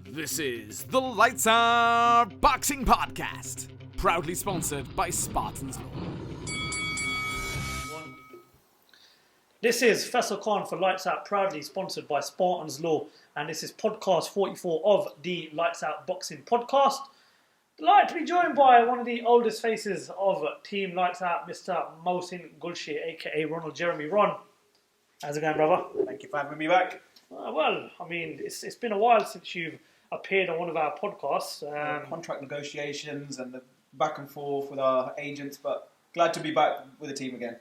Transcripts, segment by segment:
This is the Lights Out Boxing Podcast, proudly sponsored by Spartans Law. This is Faisal Khan for Lights Out, proudly sponsored by Spartans Law, and this is podcast 44 of the Lights Out Boxing Podcast. Delighted to be joined by one of the oldest faces of Team Lights Out, Mr. Mohsin Gulshi, aka Ronald Jeremy. Ron, how's it going, brother? Thank you for having me back. Well, I mean, it's been a while since you've appeared on one of our podcasts. Contract negotiations and the back and forth with our agents, but glad to be back with the team again.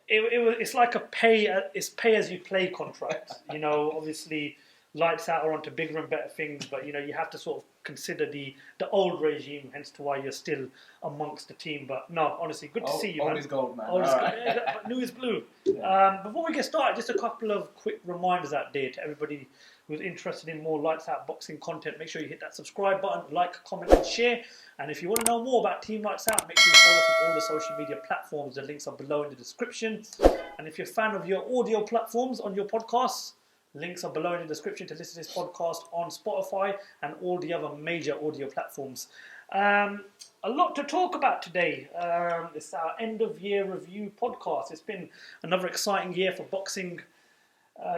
It's like a pay as you play contract. You know, obviously Lights Out are onto bigger and better things, but you know you have to sort of consider the old regime, hence to why you're still amongst the team. But no, honestly, good to see you, man. Old is gold, man. Old is All right. gold. But new is blue. Yeah. Before we get started, just a couple of quick reminders out there to everybody who's interested in more Lights Out boxing content. Make sure you hit that subscribe button, like, comment, and share. And if you want to know more about Team Lights Out, make sure you follow us on all the social media platforms. The links are below in the description. And if you're a fan of your audio platforms on your podcasts, links are below in the description to listen to this podcast on Spotify and all the other major audio platforms. A lot to talk about today. It's our end of year review podcast. It's been another exciting year for boxing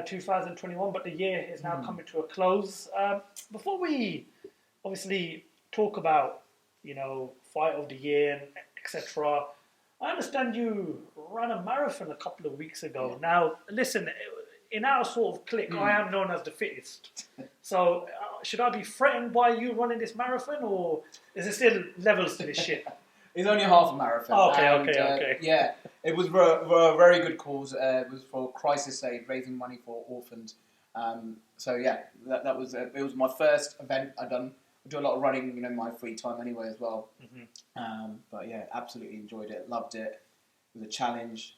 2021, but the year is now coming to a close. Before we obviously talk about, you know, fight of the year and etc., I understand you ran a marathon a couple of weeks ago. Now, listen, in our sort of clique, I am known as the fittest. So, should I be threatened by you running this marathon, or is there still levels to this shit? It's only half a marathon. Okay. Yeah, it was for a very good cause. It was for Crisis Aid, raising money for orphans. So yeah, that was it was my first event I've done. I do a lot of running, you know, in my free time anyway as well. But yeah, absolutely enjoyed it, loved it. It was a challenge,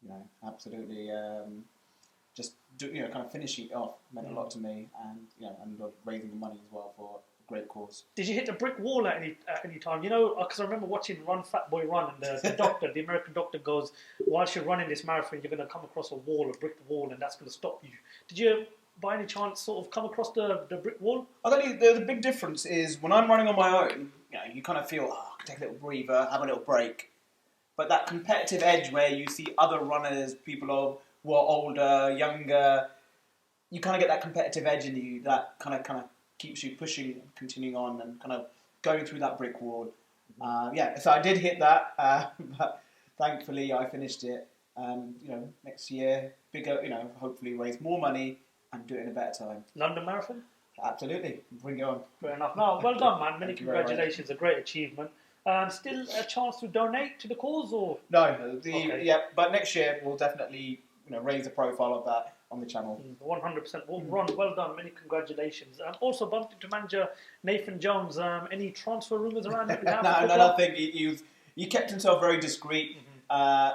you know, absolutely. Kind of finishing it off meant a lot to me, and you know, and raising the money as well for a great cause. Did you hit the brick wall at any time? You know, because I remember watching Run Fat Boy Run, and the doctor, the American doctor, goes, whilst you're running this marathon, you're going to come across a wall, a brick wall, and that's going to stop you. Did you, by any chance, sort of come across the brick wall? I think the big difference is when I'm running on my own, you know, you kind of feel, I can take a little breather, have a little break. But that competitive edge where you see other runners, people who are older, younger, you kind of get that competitive edge in you that kind of keeps you pushing, continuing on, and kind of going through that brick wall. So I did hit that, but thankfully I finished it. You know, next year, bigger, you know, hopefully raise more money and do it in a better time. London Marathon? Absolutely, bring it on. Fair enough. No, well done, man. Many Thank you very much. congratulations. A great achievement. Still a chance to donate to the cause, or? No, Okay. yeah, but next year we'll definitely, you know, raise the profile of that on the channel. 100%. Well, Ron, well done. Many congratulations. Also bumped into manager Nathan Jones. Any transfer rumours around him? No, nothing. He kept himself very discreet.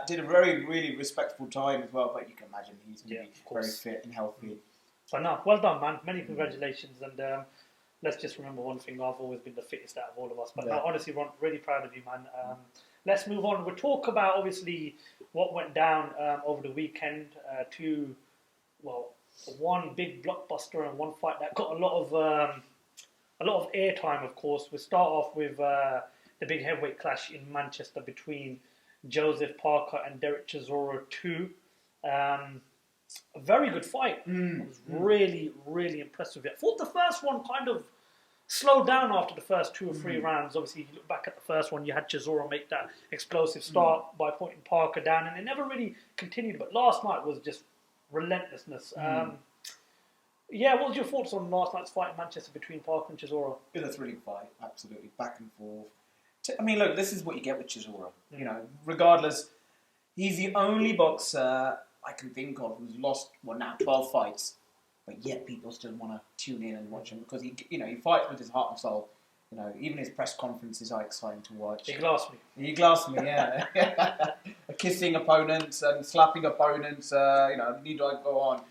Did a very, really respectful time as well. But you can imagine he's going to be very fit and healthy. But no, well done, man. Many congratulations. And let's just remember one thing. I've always been the fittest out of all of us. But no, honestly, Ron, really proud of you, man. Let's move on. We'll talk about, obviously, what went down over the weekend. One big blockbuster and one fight that got a lot of airtime, of course. We'll start off with the big heavyweight clash in Manchester between Joseph Parker and Derek Chisora 2. A very good fight. I was really, really impressed with it. I thought the first one kind of slowed down after the first 2 or 3 rounds. Obviously, if you look back at the first one, you had Chisora make that explosive start by pointing Parker down, and it never really continued. But last night was just relentlessness. What was your thoughts on last night's fight in Manchester between Parker and Chisora? It was a thrilling fight, absolutely, back and forth. I mean, look, this is what you get with Chisora. You know, regardless, he's the only boxer I can think of who's lost, 12 fights, but yet people still want to tune in and watch him because he fights with his heart and soul. You know, even his press conferences are exciting to watch. He glassed me, yeah. Kissing opponents and slapping opponents. Need I go on?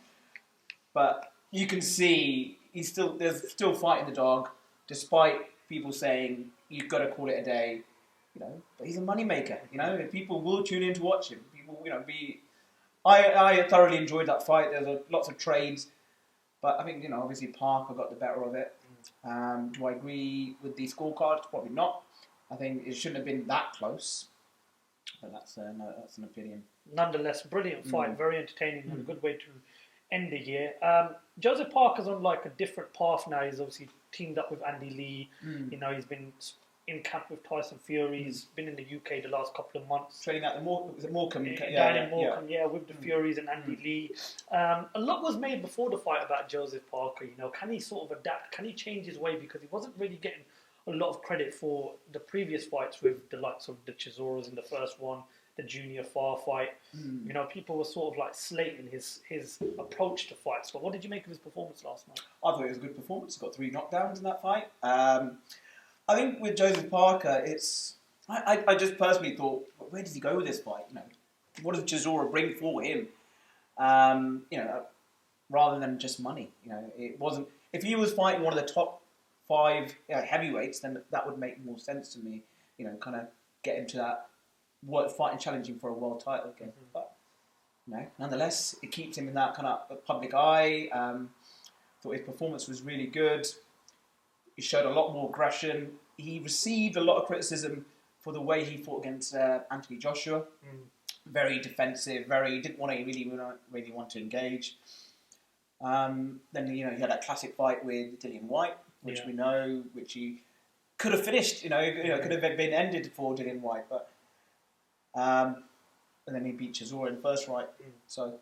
But you can see there's still fighting the dog, despite people saying you've got to call it a day. You know, but he's a moneymaker. You know, people will tune in to watch him. People, I thoroughly enjoyed that fight. There's lots of trades. But I think, obviously Parker got the better of it. Do I agree with the scorecards? Probably not. I think it shouldn't have been that close. But that's an opinion. Nonetheless, brilliant fight, very entertaining, and a good way to end the year. Joseph Parker's on like a different path now. He's obviously teamed up with Andy Lee. He's been in camp with Tyson Fury. He's been in the UK the last couple of months. Training at the Morecambe. Down in Morecambe, with the Furies and Andy Lee. A lot was made before the fight about Joseph Parker. Can he sort of adapt? Can he change his way? Because he wasn't really getting a lot of credit for the previous fights with the likes of the Chisoras in the first one, the Junior Farr fight. People were sort of like slating his approach to fights. But what did you make of his performance last night? I thought it was a good performance. He got 3 knockdowns in that fight. I think with Joseph Parker, I just personally thought, where does he go with this fight? What does Chisora bring for him? Rather than just money. It wasn't. If he was fighting one of the top 5 heavyweights, then that would make more sense to me. Kind of get into that fighting, challenging for a world title again. But nonetheless, it keeps him in that kind of public eye. Thought his performance was really good. He showed a lot more aggression. He received a lot of criticism for the way he fought against Anthony Joshua. Very defensive. Didn't want to really want to engage. Then he had that classic fight with Dillian Whyte, which we know, which he could have finished. Could have been ended for Dillian Whyte, but and then he beat Chisora in the first fight. So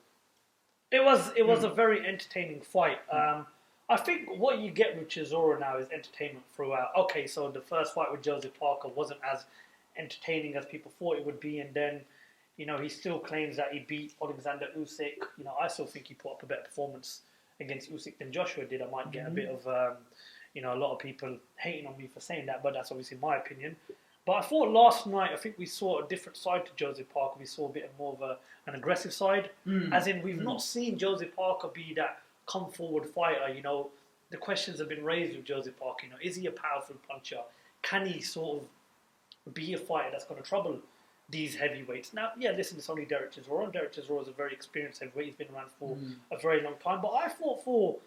it was a very entertaining fight. I think what you get with Chisora now is entertainment throughout. Okay, so the first fight with Joseph Parker wasn't as entertaining as people thought it would be, and then he still claims that he beat Alexander Usyk. I still think he put up a better performance against Usyk than Joshua did. I might get a bit of a lot of people hating on me for saying that, but that's obviously my opinion. But I thought last night, I think we saw a different side to Joseph Parker. We saw a bit more of an aggressive side, as in we've not seen Joseph Parker be that come forward fighter. The questions have been raised with Joseph Parker. Is he a powerful puncher? Can he sort of be a fighter that's going to trouble these heavyweights? Now, listen, it's only Derek Chisora, and Derek Chisora is a very experienced heavyweight. He's been around for a very long time. But I thought for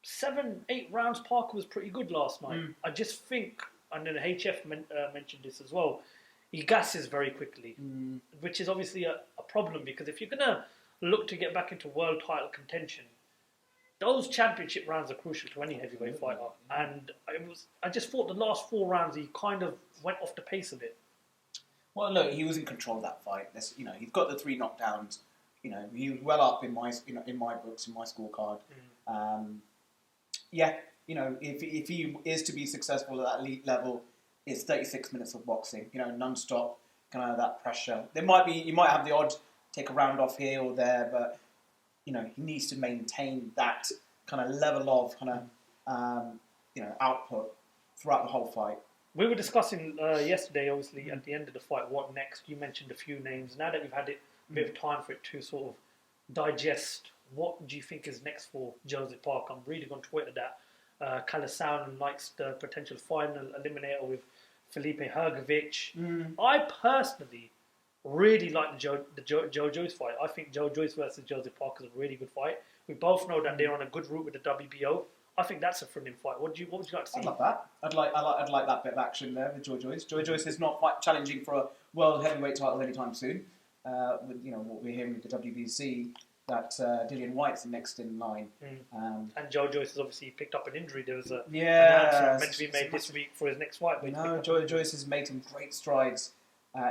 7-8 rounds, Parker was pretty good last night. I just think, and then the HF mentioned this as well, he gasses very quickly, which is obviously a problem, because if you're going to look to get back into world title contention, those championship rounds are crucial to any heavyweight fighter. And I just thought the last 4 rounds he kind of went off the pace a bit. Well, look, he was in control of that fight. He's got the 3 knockdowns. He was well up in my books, in my scorecard. If he is to be successful at that elite level, it's 36 minutes of boxing. Non-stop, kind of that pressure. You might have the odd take a round off here or there, but he needs to maintain that kind of level of output throughout the whole fight. We were discussing yesterday, obviously, at the end of the fight, what next. You mentioned a few names. Now that we've had a bit of time for it to sort of digest, what do you think is next for Joseph Parker? I'm reading on Twitter that Kalisaun likes the potential final eliminator with Felipe Hrgovic. I personally really like the Joe Joyce fight. I think Joe Joyce versus Joseph Parker is a really good fight. We both know that they're on a good route with the WBO. I think that's a thrilling fight. What would you like to see? I'd love that. I'd like that bit of action there with Joe Joyce. Joe Joyce is not challenging for a world heavyweight title anytime soon. With what we're hearing with the WBC, that Dillian Whyte's next in line. And Joe Joyce has obviously picked up an injury. There was an announcement meant to be made this week for his next fight. But no, Joe Joyce has made some great strides.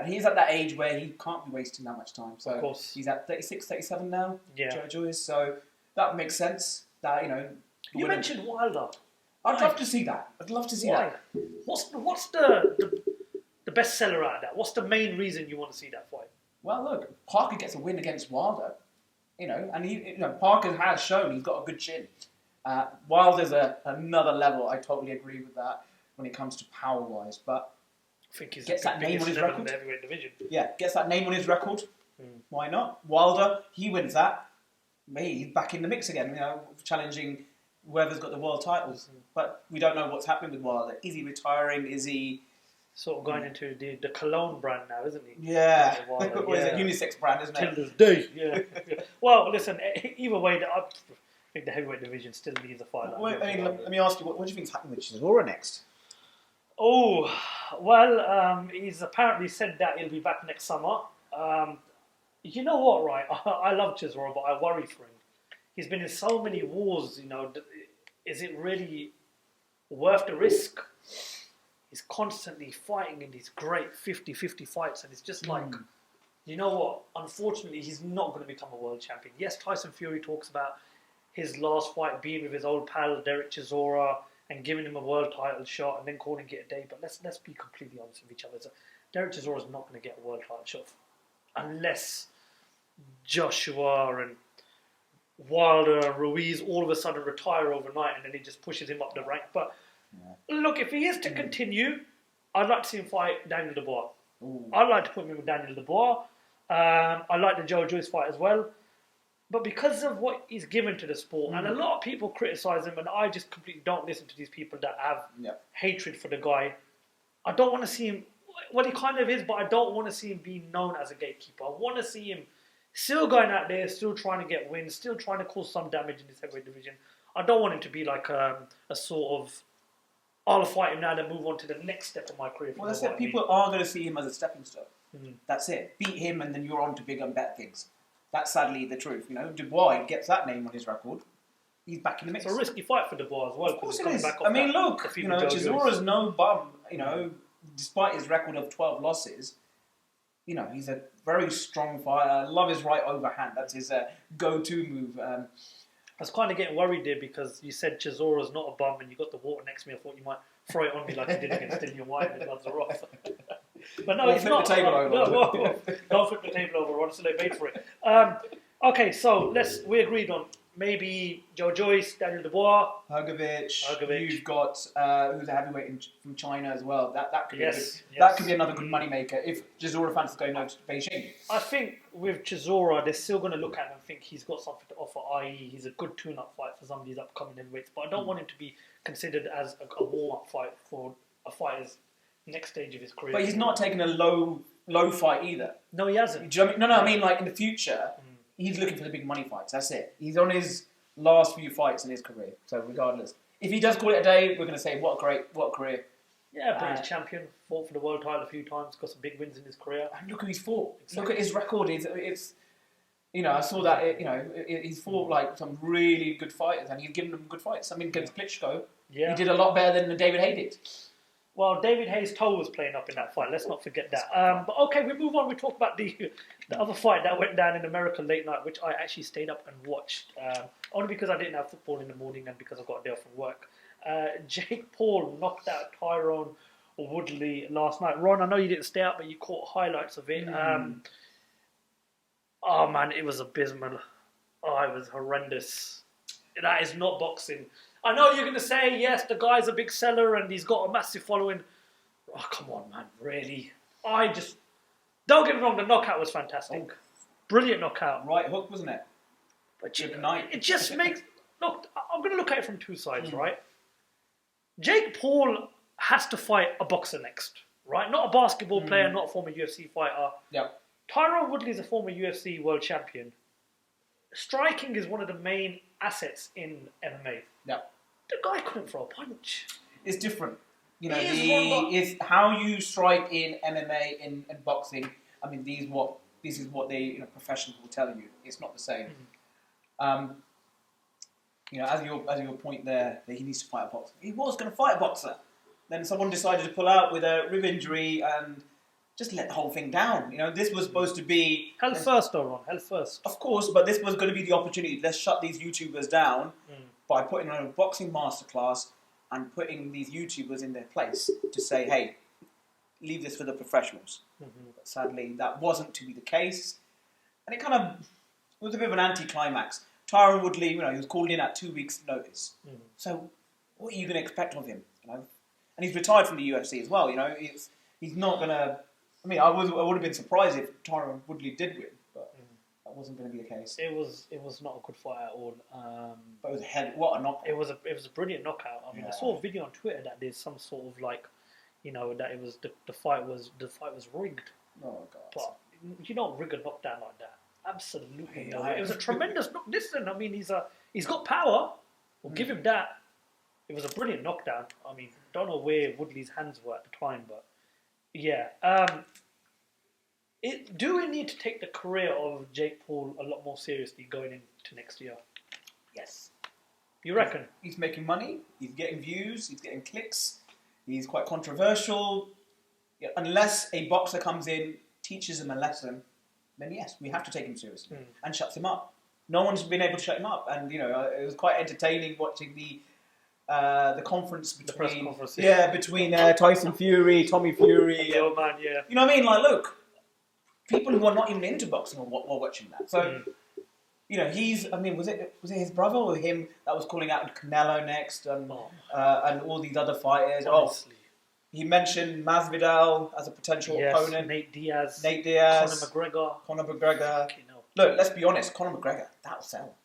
He's at that age where he can't be wasting that much time. So of course. He's at 36, 37 now, yeah. Joe Joyce. So that makes sense. That You mentioned Wilder. I'd love to see that. I'd love to see that. What's the best seller out of that? What's the main reason you want to see that fight? Well, look, Parker gets a win against Wilder, and Parker has shown he's got a good chin. Wilder's another level. I totally agree with that when it comes to power-wise, but I think he's gets that name on his record. In the heavyweight division. Yeah, gets that name on his record. Why not? Wilder, he wins that. He's back in the mix again. Challenging whoever's got the world titles. But we don't know what's happening with Wilder. Is he retiring? Is he sort of going into the cologne brand now, isn't he? Yeah. What is it? Unisex brand, isn't it? Till this day. Yeah. Well, listen. Either way, think the heavyweight division still leaves a fight. Well, I mean, let me ask you, what do you think's happening with Chisora next? Oh, well, he's apparently said that he'll be back next summer. You know what, right? I love Chisora, but I worry for him. He's been in so many wars, you know. Is it really worth the risk? He's constantly fighting in these great 50-50 fights, and it's just like, you know what? Unfortunately, he's not going to become a world champion. Yes, Tyson Fury talks about his last fight being with his old pal Derek Chisora and giving him a world title shot and then calling it a day. But let's be completely honest with each other. So Derek Chisora is not going to get a world title shot unless Joshua and Wilder and Ruiz all of a sudden retire overnight and then he just pushes him up the rank. But look, if he is to continue, I'd like to see him fight Daniel Dubois. I'd like to put him with Daniel Dubois. I like the Joe Joyce fight as well. But because of what he's given to the sport, and a lot of people criticise him, and I just completely don't listen to these people that have hatred for the guy. I don't want to see him, well, he kind of is, but I don't want to see him being known as a gatekeeper. I want to see him still going out there, still trying to get wins, still trying to cause some damage in this heavyweight division. I don't want him to be like a sort of, I'll fight him now, then move on to the next step of my career. Well, that's it. People are going to see him as a stepping stone. That's it. Beat him, and then you're on to bigger and better things. That's sadly the truth. You know, Dubois gets that name on his record. He's back in the mix. It's a risky fight for Dubois as well. Of course it is. I mean, look, you know, Chisora's no bum. You know, despite his record of 12 losses, you know, he's a very strong fighter. I love his right overhand. That's his go-to move. I was kind of getting worried there because you said Chisora's not a bum and you got the water next to me. I thought you might throw it on me like you did against Dillian White and the gloves are off. But no, he's not. Flip the table over. Don't flip the table over, honestly, they paid for it. Okay, so we agreed on maybe Joe Joyce, Daniel Dubois. Hrgovic. You've got who's a heavyweight from China as well. That could be that could be another good moneymaker if Chisora fancies going over to Beijing. I think with Chisora, they're still going to look at him and think he's got something to offer, i.e. he's a good tune-up fight for some of these upcoming heavyweights. But I don't want him to be considered as a warm-up fight for a fighter's next stage of his career. But he's not taking a low fight either. No, he hasn't. Do you know what I mean? No, I mean like in the future, he's looking for the big money fights. That's it. He's on his last few fights in his career. So regardless, if he does call it a day, we're going to say what a career. Yeah, British champion, fought for the world title a few times, got some big wins in his career. And look who he's fought. Exactly. Look at his record. It's you know, I saw that. He's fought like some really good fighters, and he's given them good fights. I mean, against Klitschko, he did a lot better than David Haye did. Well, David Haye's toe was playing up in that fight. Let's not forget that. But okay, we move on. We talk about the other fight that went down in America late night, which I actually stayed up and watched. Only because I didn't have football in the morning and because I got a day off from work. Jake Paul knocked out Tyron Woodley last night. Ron, I know you didn't stay up, but you caught highlights of it. Oh man, it was abysmal. Oh, it was horrendous. That is not boxing. I know you're going to say, yes, the guy's a big seller and he's got a massive following. Oh, come on, man, really? Don't get me wrong, the knockout was fantastic. Brilliant knockout. Right hook, wasn't it? But it just makes... Look, I'm going to look at it from two sides, right? Jake Paul has to fight a boxer next, right? Not a basketball player, not a former UFC fighter. Yeah. Tyron Woodley is a former UFC world champion. Striking is one of the main assets in MMA. Yeah. The guy couldn't throw a punch. It's different. You know, it's how you strike in MMA and boxing. I mean, this is what they professionals will tell you. It's not the same. You know, as your point there, that he needs to fight a boxer. He was going to fight a boxer. Then someone decided to pull out with a rib injury and just let the whole thing down. You know, this was supposed to be... Health first, though, Ron. Health first. Of course, but this was going to be the opportunity. Let's shut these YouTubers down by putting on a boxing masterclass and putting these YouTubers in their place to say, hey, leave this for the professionals. But sadly, that wasn't to be the case. And it kind of was a bit of an anticlimax. Tyron Woodley, he was called in at 2 weeks' notice. So what are you going to expect of him? You know? And he's retired from the UFC as well. You know, he's not going to... I mean, I would have been surprised if Tyron Woodley did win, but that wasn't going to be the case. It was not a good fight at all. But it was what a knockout! It was a brilliant knockout. I mean, I saw a video on Twitter that there's some sort of like, that it was the fight was rigged. Oh God! But you don't rig a knockdown like that. Absolutely no. It was a tremendous knock. Listen, I mean, he's a He's got power. We'll give him that. It was a brilliant knockdown. I mean, don't know where Woodley's hands were at the time, but yeah. Do we need to take the career of Jake Paul a lot more seriously going into next year? Yes. You reckon? He's making money. He's getting views. He's getting clicks. He's quite controversial. Yeah, unless a boxer comes in, teaches him a lesson, then yes, we have to take him seriously and shuts him up. No one's been able to shut him up, and it was quite entertaining watching the conference between press conference, between Tyson Fury, Tommy Fury. The old man, yeah. You know what I mean? Like, look, people who are not even into boxing are watching that. So, he's. I mean, was it his brother or him that was calling out Canelo next, and all these other fighters? Honestly. He mentioned Masvidal as a potential opponent. Nate Diaz, Conor McGregor. Look, let's be honest. Conor McGregor, that'll sell.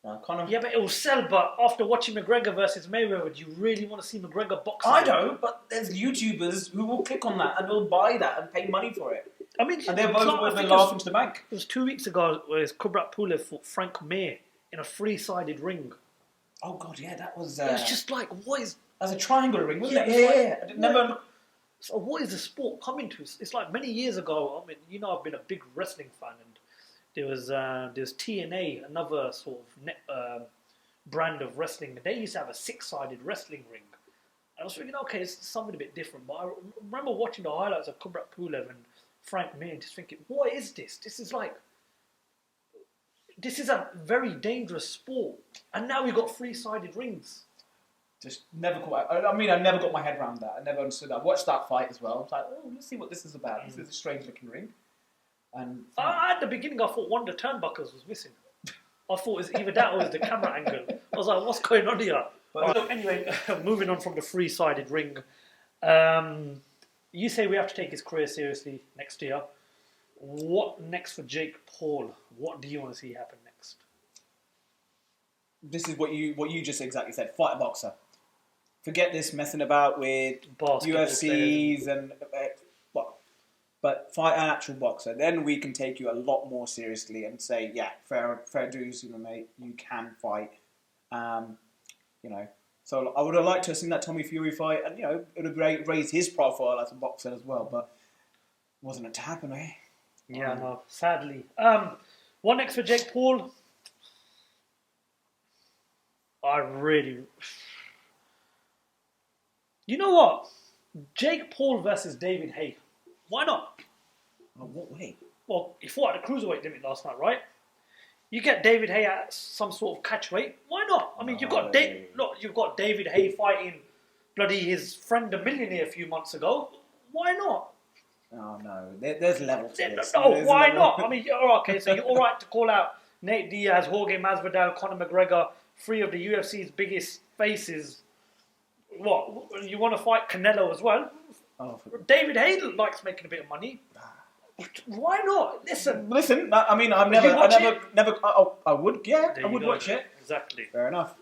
Yeah, but it will sell. But after watching McGregor versus Mayweather, do you really want to see McGregor boxing? I don't, but there's YouTubers who will click on that and will buy that and pay money for it. I mean, and they're both with their laughing to the bank. It was 2 weeks ago where Kubrat Pulev fought Frank Mir in a three-sided ring. Oh God, yeah, that was. It was just like, what is? As a triangle ring, wasn't it? Yeah. Never. So what is the sport coming to? It's like many years ago. I mean, I've been a big wrestling fan, and there was TNA, another sort of brand of wrestling. They used to have a six-sided wrestling ring. And I was thinking, okay, it's something a bit different. But I remember watching the highlights of Kubrat Pulev and Frank Mir, and just thinking, what is this? This is a very dangerous sport, and now we've got three-sided rings. Just never quite. I mean, I never got my head around that. I never understood that. I watched that fight as well. I was like, let's see what this is about. This is a strange-looking ring. And at the beginning, I thought one of the turnbuckles was missing. I thought it was either that or it was the camera angle. I was like, what's going on here? So anyway, moving on from the three-sided ring. You say we have to take his career seriously next year. What next for Jake Paul? What do you want to see happen next? This is what you just exactly said. Fight a boxer. Forget this messing about with UFCs and but fight an actual boxer. Then we can take you a lot more seriously and say, yeah, fair dues, mate. You can fight. So I would have liked to have seen that Tommy Fury fight, and it would have raised his profile as a boxer as well. But wasn't it to happen, eh? Yeah, no. Sadly. What next for Jake Paul? You know what? Jake Paul versus David Haye. Why not? What way? Well, he fought at the cruiserweight limit last night, right? You get David Haye at some sort of catch weight. Why not? I mean, you've got David Haye fighting bloody his friend the Millionaire a few months ago. Why not? Oh no, there's levels to this. No, why not? I mean, okay, so you're all right to call out Nate Diaz, Jorge Masvidal, Conor McGregor, three of the UFC's biggest faces. What? You want to fight Canelo as well? David Haye likes making a bit of money. Why not? Listen. I mean, I would. Yeah, I would watch it. Exactly. Fair enough.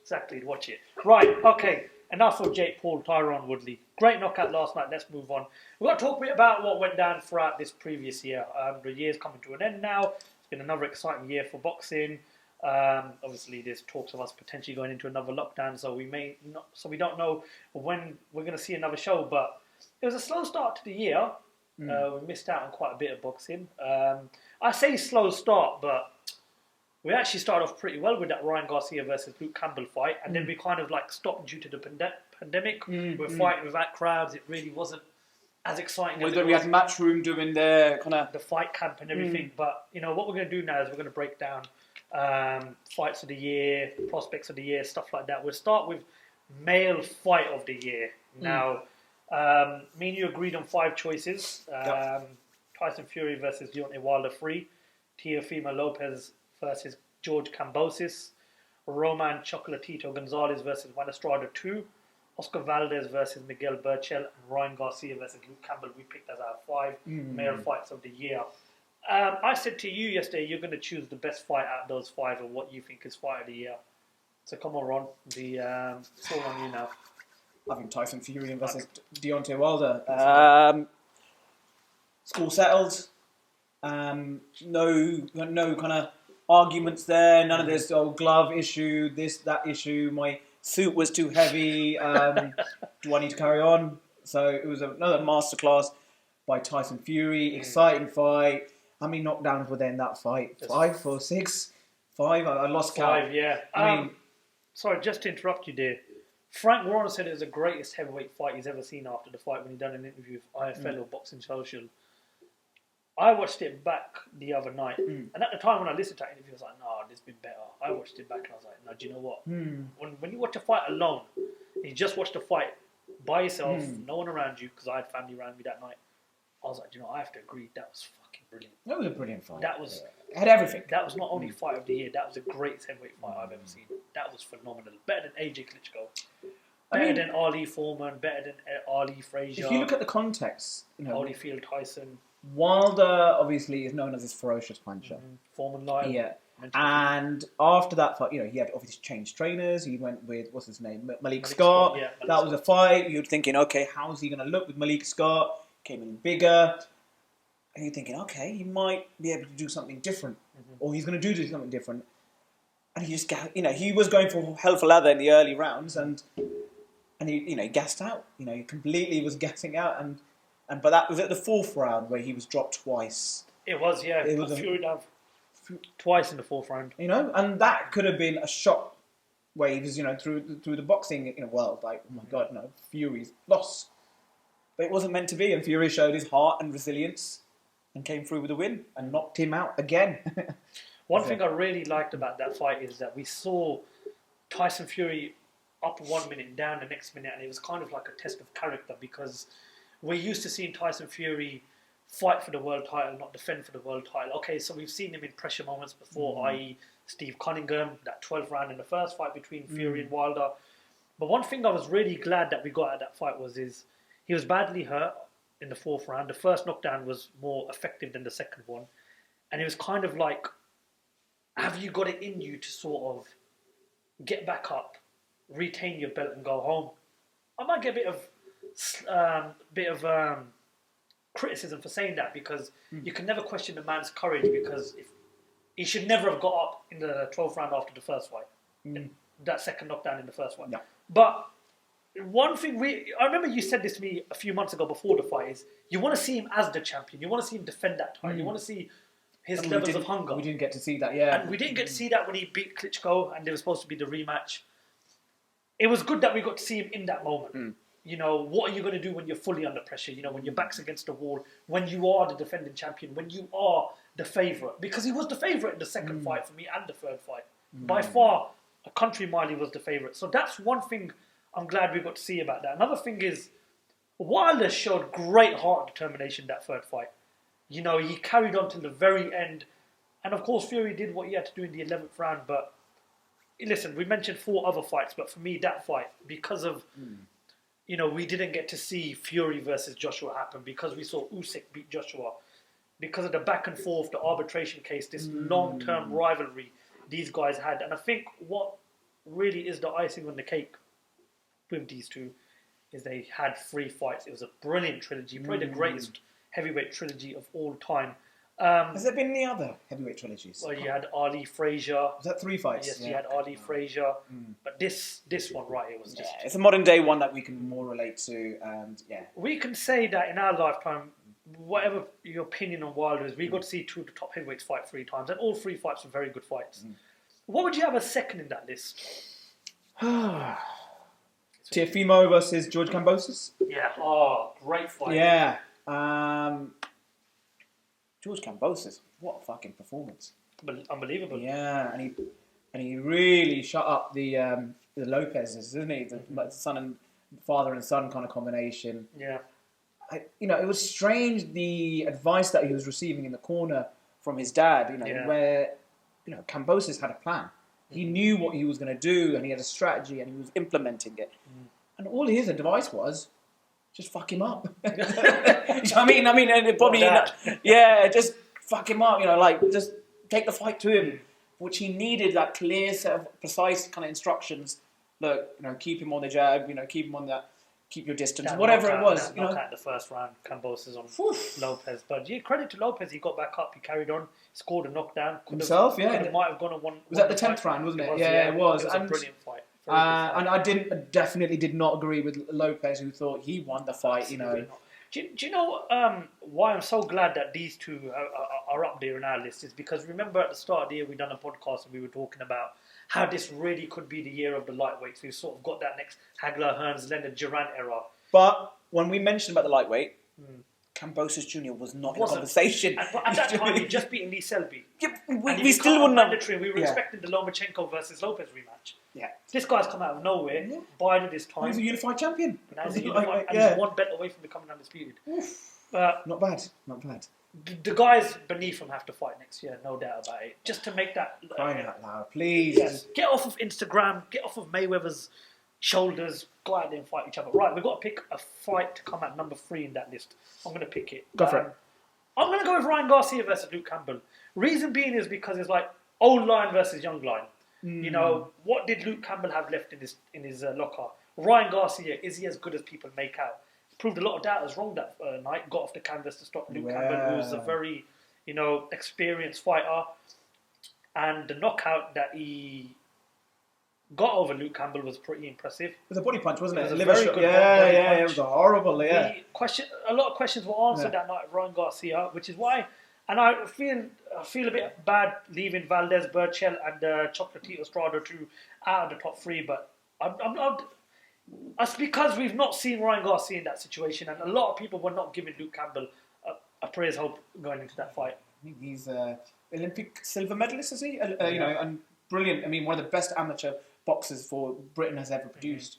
Exactly, watch it. Right. Okay. Enough of Jake Paul, Tyron Woodley. Great knockout last night. Let's move on. We've got to talk a bit about what went down throughout this previous year. The year's coming to an end now. It's been another exciting year for boxing. Obviously, there's talks of us potentially going into another lockdown, so we don't know when we're going to see another show. But it was a slow start to the year. We missed out on quite a bit of boxing. I say slow start, but we actually started off pretty well with that Ryan Garcia versus Luke Campbell fight, and then we kind of stopped due to the pandemic. We're fighting without crowds. It really wasn't as exciting. We had Matchroom doing their kind of the fight camp and everything. But what we're going to do now is we're going to break down fights of the year, prospects of the year, stuff like that. We'll start with male fight of the year. Now, me and you agreed on 5 choices. Tyson Fury versus Deontay Wilder 3. Teofimo Lopez versus George Kambosos. Roman Chocolatito Gonzalez versus Juan Estrada 2. Oscar Valdez versus Miguel Burchell. And Ryan Garcia versus Luke Campbell. We picked as our 5 male fights of the year. I said to you yesterday, you're going to choose the best fight out of those 5 and what you think is fight of the year. So come on, Ron. It's all on you now. I think Tyson Fury versus Deontay Wilder. Score settled. No kind of arguments there. None of this glove issue, this, that issue. My suit was too heavy. Do I need to carry on? So it was another masterclass by Tyson Fury. Exciting fight. How many knockdowns were there in that fight? 5 or 6? 5? I lost count. 5, yeah. Sorry, just to interrupt you there. Frank Warren said it was the greatest heavyweight fight he's ever seen after the fight when he done an interview with IFL or Boxing Social. I watched it back the other night, and at the time when I listened to that interview, I was like, "No, this has been better." I watched it back, and I was like, "No, do you know what? When you watch a fight alone, you just watch the fight by yourself, no one around you, because I had family around me that night. I was like, you know, I have to agree, that was fucking brilliant. That was a brilliant fight. That was it had everything. That was not only fight of the year, that was the greatest heavyweight fight I've ever seen. That was phenomenal. Better than AJ Klitschko. Better than Ali Foreman. Better than Ali Frazier. If you look at the context, Holyfield Tyson. Wilder obviously is known as this ferocious puncher. Foreman Lyle. Yeah. And after that fight, he had obviously changed trainers. He went with, what's his name? Malik Scott. Yeah, that was a fight. You're thinking, okay, how's he going to look with Malik Scott? Came in bigger. And you're thinking, okay, he might be able to do something different. Or he's going to do something different. And he just, he was going for hell for leather in the early rounds. And he gassed out. He completely was gassing out. But that was at the 4th round where he was dropped twice. It was, yeah. It was Fury down twice in the 4th round. And that could have been a shock waves, through the boxing world. Like, oh my God, no, Fury's lost. But it wasn't meant to be, and Fury showed his heart and resilience and came through with a win and knocked him out again. One thing I really liked about that fight is that we saw Tyson Fury up 1 minute, down the next minute, and it was kind of like a test of character because we're used to seeing Tyson Fury fight for the world title, not defend for the world title. Okay, so we've seen him in pressure moments before, i.e. Steve Cunningham, that 12th round in the first fight between Fury and Wilder. But one thing I was really glad that we got at that fight is he was badly hurt in the 4th round. The first knockdown was more effective than the second one. And it was kind of like, have you got it in you to sort of get back up, retain your belt and go home? I might get a bit of criticism for saying that because you can never question the man's courage because he should never have got up in the 12th round after the first fight. That second knockdown in the first one. Yeah. But one thing, I remember you said this to me a few months ago before the fight is you want to see him as the champion. You want to see him defend that title. You want to see his levels of hunger. We didn't get to see that, yeah. And we didn't get to see that when he beat Klitschko and there was supposed to be the rematch. It was good that we got to see him in that moment. What are you going to do when you're fully under pressure? When your back's against the wall, when you are the defending champion, when you are the favourite. Because he was the favourite in the second fight for me and the third fight. By far, a country mile he was the favourite. So that's one thing I'm glad we got to see about that. Another thing is, Wilder showed great heart and determination that third fight. He carried on till the very end. And of course, Fury did what he had to do in the 11th round. But listen, we mentioned 4 other fights. But for me, that fight, because of... we didn't get to see Fury versus Joshua happen because we saw Usyk beat Joshua. Because of the back and forth, the arbitration case, this long-term rivalry these guys had. And I think what really is the icing on the cake with these two is they had 3 fights. It was a brilliant trilogy, probably the greatest heavyweight trilogy of all time. Has there been any other heavyweight trilogies? Well, you had Ali Frazier. Was that 3 fights? Yes, you had Ali Frazier. But this one right here was just... it's a modern day one that we can more relate to. And we can say that in our lifetime, whatever your opinion on Wilder is, we got to see 2 of the top heavyweights fight 3 times. And all 3 fights were very good fights. What would you have as second in that list? Teofimo versus George Kambosos. Yeah, great fight. Yeah. George Kambosos, what a fucking performance! Unbelievable. Yeah, and he really shut up the Lopez's, isn't he? The father and son kind of combination. Yeah. It was strange the advice that he was receiving in the corner from his dad. Where Kambosos had a plan. He knew what he was going to do, and he had a strategy, and he was implementing it. And all his advice was, just fuck him up. You know what I mean? And it probably, just fuck him up. Just take the fight to him, which he needed that clear set of precise kind of instructions. Look, keep him on the jab. Keep him on that. keep your distance, That whatever knockout, it was. that You know, knockout in the first round, Cambosis on Oof. Lopez. But yeah, credit to Lopez, he got back up, he carried on, scored a knockdown. Himself, yeah. Might have gone and won. Was that the 10th round, wasn't it? Yeah, it was. It was a brilliant fight. And I definitely did not agree with Lopez, who thought he won the fight. You know, do you know why I'm so glad that these two are up there in our list? Is because remember at the start of the year we done a podcast and we were talking about how this really could be the year of the lightweights. We've sort of got that next Hagler, Hearns, Leonard, Duran era. But when we mentioned about the lightweight, Cambosis Jr. was not in the conversation. And at that time, he'd just beaten Lee Selby. Yeah, we still wouldn't have. Mandatory. We were expecting the Lomachenko versus Lopez rematch. Yeah. This guy's come out of nowhere, bided his time. He's a unified champion. And he's one belt away from becoming undisputed. Not bad. Not bad. The guys beneath him have to fight next year, no doubt about it. Just to make that... Crying out loud, please. Yes. Get off of Instagram, get off of Mayweather's shoulders, go out there and fight each other. Right, we've got to pick a fight to come at number 3 in that list. I'm going to pick it. Go for it. I'm going to go with Ryan Garcia versus Luke Campbell. Reason being is because it's like old line versus young line. You know, what did Luke Campbell have left in his locker? Ryan Garcia, is he as good as people make out? Proved a lot of doubters wrong that night. Got off the canvas to stop Luke Campbell, who was a very, experienced fighter. And the knockout that he got over Luke Campbell was pretty impressive. It was a body punch, wasn't it? It was a very good body punch. It was a horrible, A lot of questions were answered that night of Ryan Garcia, which is why... And I feel a bit bad leaving Valdez, Burchell, and Chocolatito Estrada out of the top 3, but I'm not. That's because we've not seen Ryan Garcia in that situation, and a lot of people were not giving Luke Campbell a praise hope going into that fight. He's Olympic silver medalist, is he? And brilliant. I mean, one of the best amateur boxers for Britain has ever produced.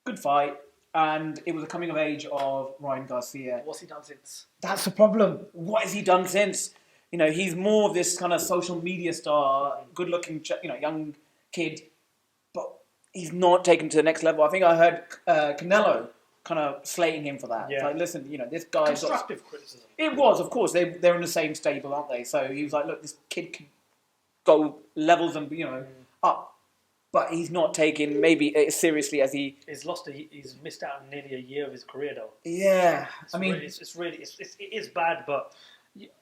Good fight. And it was a coming of age of Ryan Garcia. What's he done since? That's the problem. What has he done since? He's more of this kind of social media star, good-looking, young kid, but he's not taken to the next level. I think I heard Canelo kind of slating him for that. Yeah. It's like, listen, this guy's constructive criticism. It was, of course. They're in the same stable, aren't they? So he was like, look, this kid can go levels and up. But he's not taken maybe as seriously as he... He's missed out on nearly a year of his career, though. Yeah. It is bad, but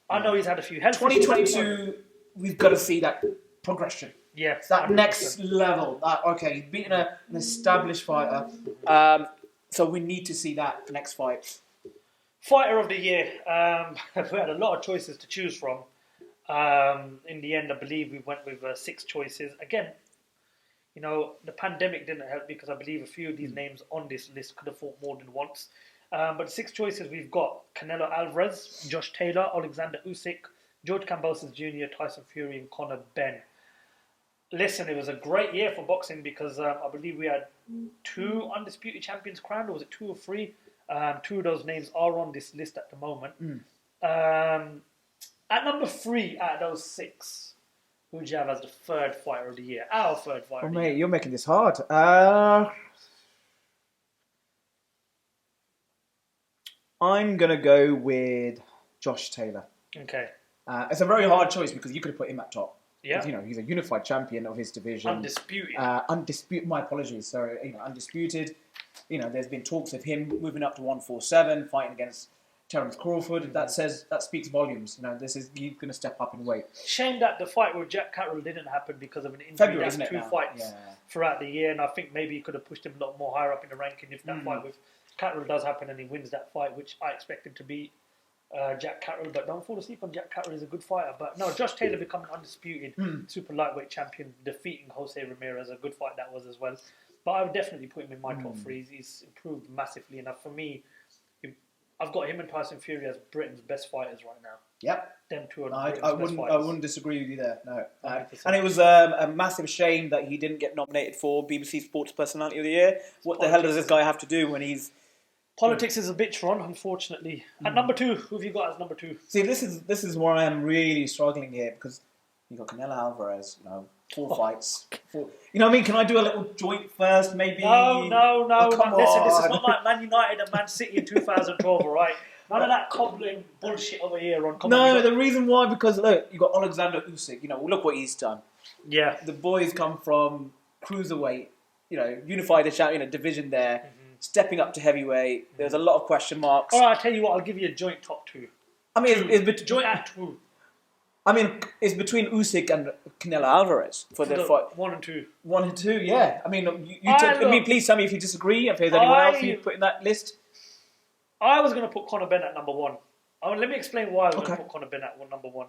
I know he's had a few health 2022, we've got to see that progression. Yeah. That 100%. Next level. He's beaten an established fighter. So we need to see that next fight. Fighter of the year. We had a lot of choices to choose from. In the end, I believe we went with 6 choices. Again... the pandemic didn't help because I believe a few of these names on this list could have fought more than once. But 6 choices we've got: Canelo Alvarez, Josh Taylor, Alexander Usyk, George Kambosos Jr., Tyson Fury, and Conor Benn. Listen, it was a great year for boxing because I believe we had 2 undisputed champions crowned, or was it 2 or 3? 2 of those names are on this list at the moment. At number 3 out of those 6, who would you have as the 3rd fighter of the year? Our 3rd fighter of the year. Mate, you're making this hard. I'm going to go with Josh Taylor. Okay. It's a very hard choice because you could have put him at top. Yeah. He's a unified champion of his division. Undisputed. My apologies. Sorry. Undisputed. There's been talks of him moving up to 147, fighting against Terence Crawford. That speaks volumes. He's going to step up in weight. Shame that the fight with Jack Carroll didn't happen because of an injury. February, That's 2 fights throughout the year, and I think maybe he could have pushed him a lot more higher up in the ranking if that fight with Carroll does happen and he wins that fight, which I expect him to beat Jack Carroll. But don't fall asleep on Jack Carroll. He's a good fighter. But no, Josh Taylor becoming undisputed super lightweight champion, defeating Jose Ramirez, a good fight that was as well. But I would definitely put him in my top 3. He's improved massively enough for me. I've got him and Tyson Fury as Britain's best fighters right now. Yep. Them 2 are I wouldn't disagree with you there. No. And it was a massive shame that he didn't get nominated for BBC Sports Personality of the Year. What the hell does this guy have to do when he's... Politics is a bitch, Ron, unfortunately. At number 2, who have you got as number 2? See, this is where I am really struggling here because you've got Canelo Alvarez, 4 fights. 4, you know what I mean? Can I do a little joint first, maybe? No. Come Listen, this is on. not like Man United and Man City in 2012, all right? None of that cobbling bullshit over here, Ron. The reason why, because look, you got Alexander Usyk. Look what he's done. Yeah. The boys come from cruiserweight, unified the division there. stepping up to heavyweight. There's a lot of question marks. All right, I'll tell you what. I'll give you a joint top 2. I mean, it's Joint at 2. I mean, it's between Usyk and Canelo Alvarez for the fight. 1 and 2. 1 and 2, yeah. I mean, please tell me if you disagree. If there's anyone else you put in that list. I was going to put Conor Benn at number 1. Let me explain why I was going to put Conor Benn at number 1.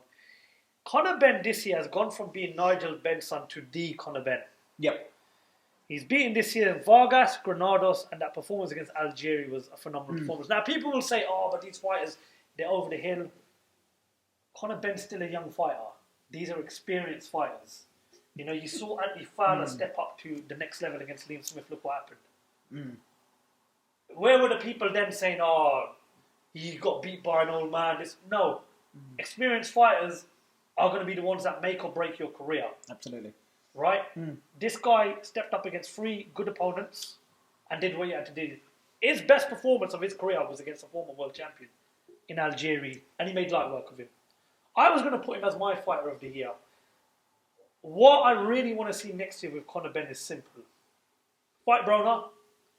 Conor Benn this year has gone from being Nigel Benn's son to the Conor Benn. Yep. He's beaten this year Vargas, Granados, and that performance against Algeria was a phenomenal performance. Now, people will say, but these fighters, they're over the hill. Conor Benn's still a young fighter. These are experienced fighters. You saw Anthony Fowler step up to the next level against Liam Smith. Look what happened. Where were the people then saying, he got beat by an old man? No. Experienced fighters are going to be the ones that make or break your career. Absolutely. Right? This guy stepped up against 3 good opponents and did what he had to do. His best performance of his career was against a former world champion in Algeria, and he made light work of him. I was going to put him as my fighter of the year. What I really want to see next year with Conor Benn is simple. Fight Broner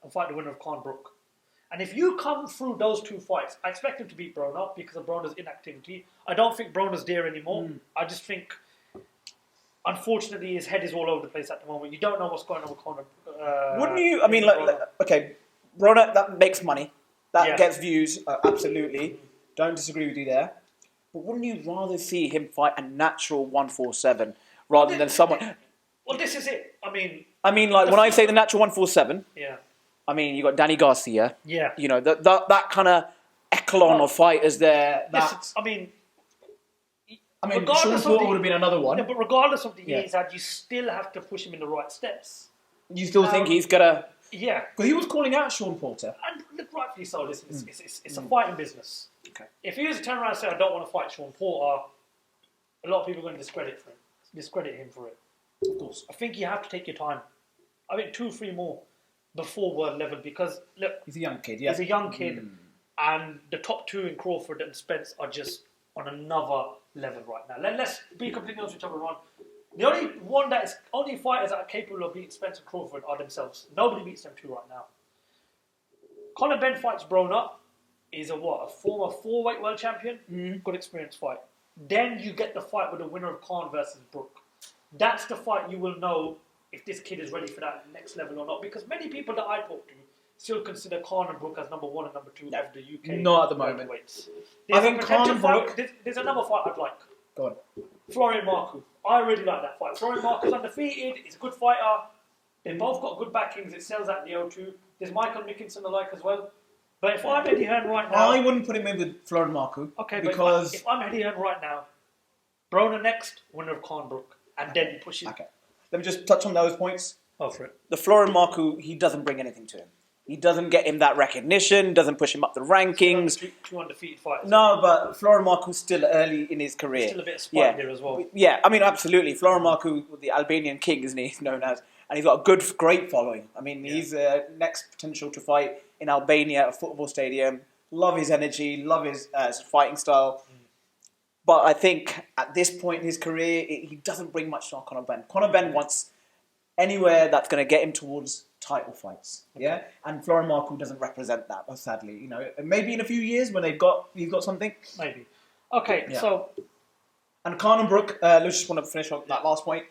and fight the winner of Khan Brook. And if you come through those 2 fights, I expect him to beat Broner because of Broner's inactivity. I don't think Broner's there anymore. I just think, unfortunately, his head is all over the place at the moment. You don't know what's going on with Conor. Wouldn't you? I mean, Broner, that makes money. That gets views, absolutely. Don't disagree with you there. But wouldn't you rather see him fight a natural 147 rather than someone... Well, this is it. I mean, when I say the natural 147... Yeah. I mean, you got Danny Garcia. Yeah. That kind of echelon of fighters there. I mean, Sean Porter would have been another one. Yeah, but regardless of the year he's had, you still have to push him in the right steps. You still think he's going to... Yeah. Because he was calling out Sean Porter. And look, rightfully so. Listen, it's a fighting business. Okay. If he was to turn around and say, I don't want to fight Sean Porter, a lot of people are going to discredit him for it. Of course. I think you have to take your time. I think 2-3 more before world level because, look... He's a young kid, yeah. He's a young kid. And the top 2 in Crawford and Spence are just on another level right now. Let's be completely honest with each other, Ron. The only fighters that are capable of beating Spence and Crawford are themselves. Nobody beats them 2 right now. Conor Benn fights Broner. Is a former 4-weight world champion. Good experience fight. Then you get the fight with the winner of Khan versus Brook. That's the fight you will know if this kid is ready for that next level or not. Because many people that I talk to still consider Khan and Brook as number 1 and number 2 of the UK. Not at the moment. I think Khan and Brook... There's another fight I'd like. Go on. Florian Marku. I really like that fight. Florian Marku's undefeated. He's a good fighter. They've both got good backings. It sells at the O2. There's Michael Mickinson alike as well. But if I'm Eddie Hearn right now... I wouldn't put him in with Florian Marku. Okay, because... but if I'm Eddie Hearn right now, Broner next, winner of Khan Brook. And then you push it. Okay. Let me just touch on those points. Oh, for it. The Florian Marku, he doesn't bring anything to him. He doesn't get him that recognition, doesn't push him up the rankings. 2 undefeated fighters. No, but Florian Marku's still early in his career. Still a bit of spite there as well. Yeah, I mean, absolutely. Florian Marku, the Albanian king, isn't he? He's known as. And he's got a great following. I mean, he's next potential to fight in Albania at a football stadium. Love his energy, love his fighting style. But I think at this point in his career, he doesn't bring much to Conor Benn. Conor Benn wants anywhere that's going to get him towards title fights, yeah. And Florian Marku doesn't represent that, sadly. Maybe in a few years when he's got something. Maybe. Okay, so. And Khan and Brook, let's just want to finish on that last point.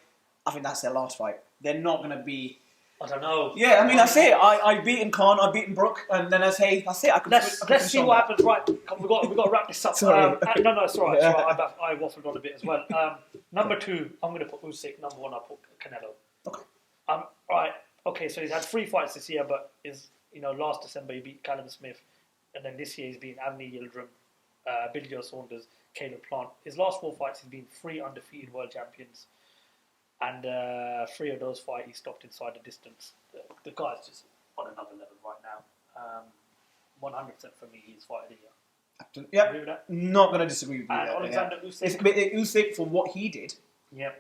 I think that's their last fight. They're not going to be. I don't know. Yeah, I mean, that's it. I've beaten Khan, I've beaten Brook, and then that's it. Let's see what happens. Right, we've got to wrap this up. Sorry. No, it's all right. I waffled on a bit as well. Number 2, I'm going to put Usyk. Number 1, I'll put Canelo. Okay. Right. Okay, so he's had 3 fights this year, but last December he beat Callum Smith, and then this year he's beaten Anthony Yildirim, Billy Joe Saunders, Caleb Plant. His last 4 fights he's been 3 undefeated world champions. And 3 of those fights he stopped inside the distance. The guy's just on another level right now. 100% for me, he's fight of the year. Yeah, agree with that? Not going to disagree with you. And Alexander Usyk. Usyk for what he did. Yeah.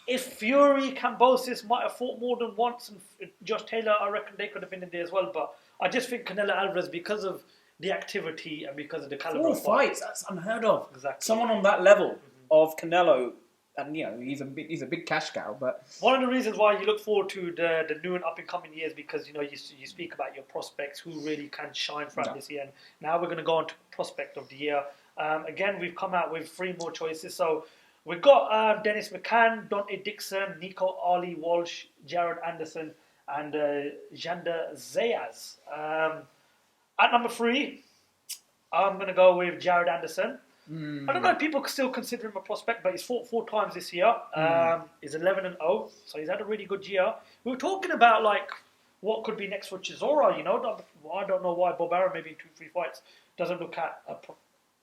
If Fury, Kambosos might have fought more than once, and Josh Taylor, I reckon they could have been in there as well. But I just think Canelo Alvarez, because of the activity and because of the caliber 4 of fight, fights, that's unheard of. Exactly. Someone on that level of Canelo and he's a big cash cow. But one of the reasons why you look forward to the new and up and coming years, because you speak about your prospects who really can shine throughout this year. And now we're going to go on to prospect of the year. Again, we've come out with 3 more choices. So we've got Dennis McCann, Dante Dixon, Nico Ali Walsh, Jared Anderson, and Jander Zayas. At number 3, I'm going to go with Jared Anderson. I don't know if people still consider him a prospect, but he's fought 4 times this year. He's 11-0, so he's had a really good year. We were talking about what could be next for Chisora. I don't know why Bob Arum, maybe in 2-3 fights, doesn't look at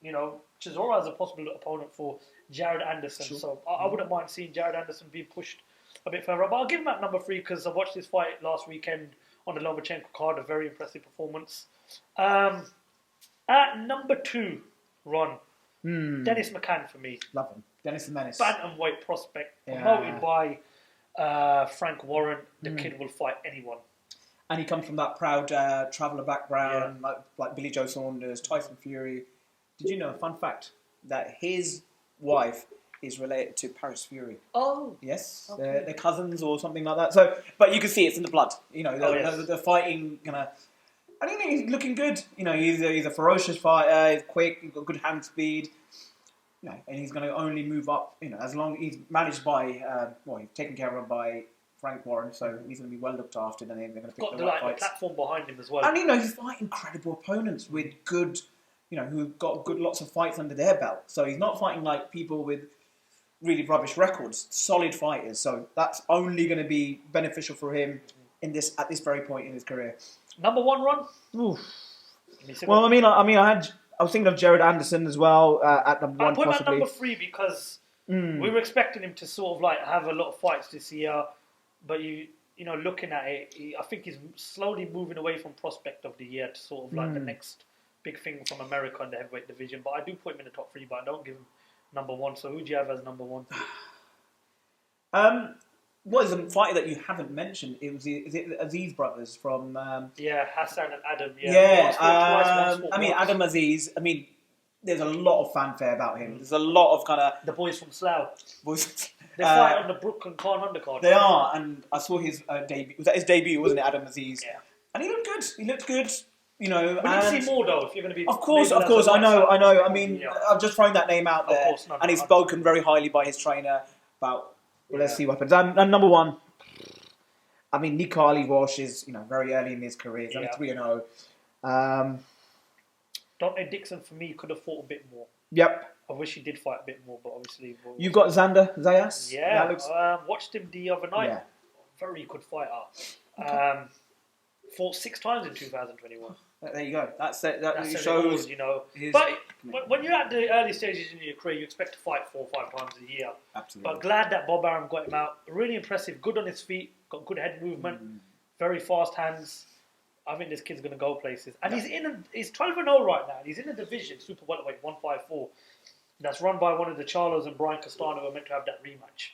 Chisora as a possible opponent for Jared Anderson. Sure. So I wouldn't mind seeing Jared Anderson being pushed a bit further up. But I'll give him at number 3 because I watched this fight last weekend on the Lomachenko card. A very impressive performance. At number 2, Ron. Dennis McCann for me. Love him. Dennis the Menace. Bantamweight prospect. Promoted by Frank Warren. The kid will fight anyone. And he comes from that proud traveller background, like Billy Joe Saunders, Tyson Fury. Did you know, fun fact, that his wife is related to Paris Fury? Oh. Yes. Okay. They're cousins or something like that. So, but you can see it's in the blood. The fighting I think he's looking good. He's a ferocious fighter. He's quick. He's got good hand speed. And he's going to only move up. As long he's managed by, he's taken care of by Frank Warren, so he's going to be well looked after. And they're going to pick got the right fights. The platform behind him as well. And he's fighting credible opponents with good, who've got lots of fights under their belt. So he's not fighting like people with really rubbish records. Solid fighters. So that's only going to be beneficial for him at this very point in his career. Number 1, Ron? Oof. Well, I was thinking of Jared Anderson as well at number 1, I put him possibly. at number 3 because we were expecting him to sort of have a lot of fights this year, but looking at it, I think he's slowly moving away from prospect of the year to sort of the next big thing from America in the heavyweight division. But I do put him in the top 3, but I don't give him number 1. So who do you have as number 1? What is a fighter that you haven't mentioned? Is it Aziz brothers from? Hassan and Adam. Adam Aziz. There's a lot of fanfare about him. There's a lot of the boys from Slough. Boys. They fight on the Brook and Khan undercard. They are, and I saw his debut. Was that his debut? Wasn't it, Adam Aziz? Yeah. And he looked good. He looked good. We need to see more though. If you're going to be, of course. I know. I'm just throwing that name out there, and he's spoken very highly by his trainer about. Well, let's see what happens. And number 1, Nico Ali Walsh is, very early in his career. He's only 3-0. Dante Dixon, for me, could have fought a bit more. Yep. I wish he did fight a bit more, but obviously... You've got Xander Zayas? Yeah, watched him the other night. Yeah. Very good fighter. Okay. Fought 6 times in 2021. There you go. That's it. That shows, But when you're at the early stages in your career, you expect to fight 4 or 5 times a year. Absolutely. But glad that Bob Arum got him out. Really impressive. Good on his feet. Got good head movement. Very fast hands. I think this kid's going to go places. And he's 12-0 right now. He's in a division, super welterweight, 154. That's run by one of the Charlos and Brian Castano, who are meant to have that rematch.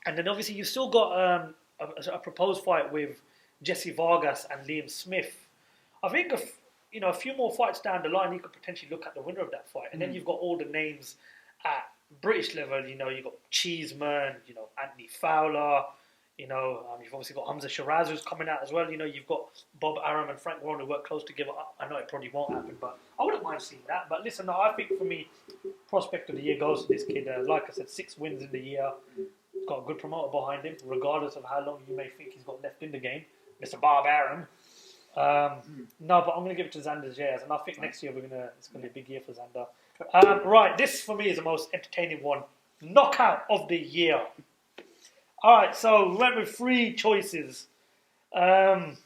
And then obviously you've still got a proposed fight with Jesse Vargas and Liam Smith. I think a few more fights down the line, you could potentially look at the winner of that fight. And then you've got all the names at British level. You've got Cheeseman, Anthony Fowler. You've obviously got Hamza Shiraz who's coming out as well. You've got Bob Arum and Frank Warren who work close together. I know it probably won't happen, but I wouldn't mind seeing that. But listen, I think for me, prospect of the year goes to this kid. Like I said, 6 wins in the year. He's got a good promoter behind him, regardless of how long you may think he's got left in the game. Mr. Bob Arum. No, but I'm going to give it to Xander Zayas, and I think next year it's going to be a big year for Xander. Right, this for me is the most entertaining one. Knockout of the year. All right, so we went with 3 choices, and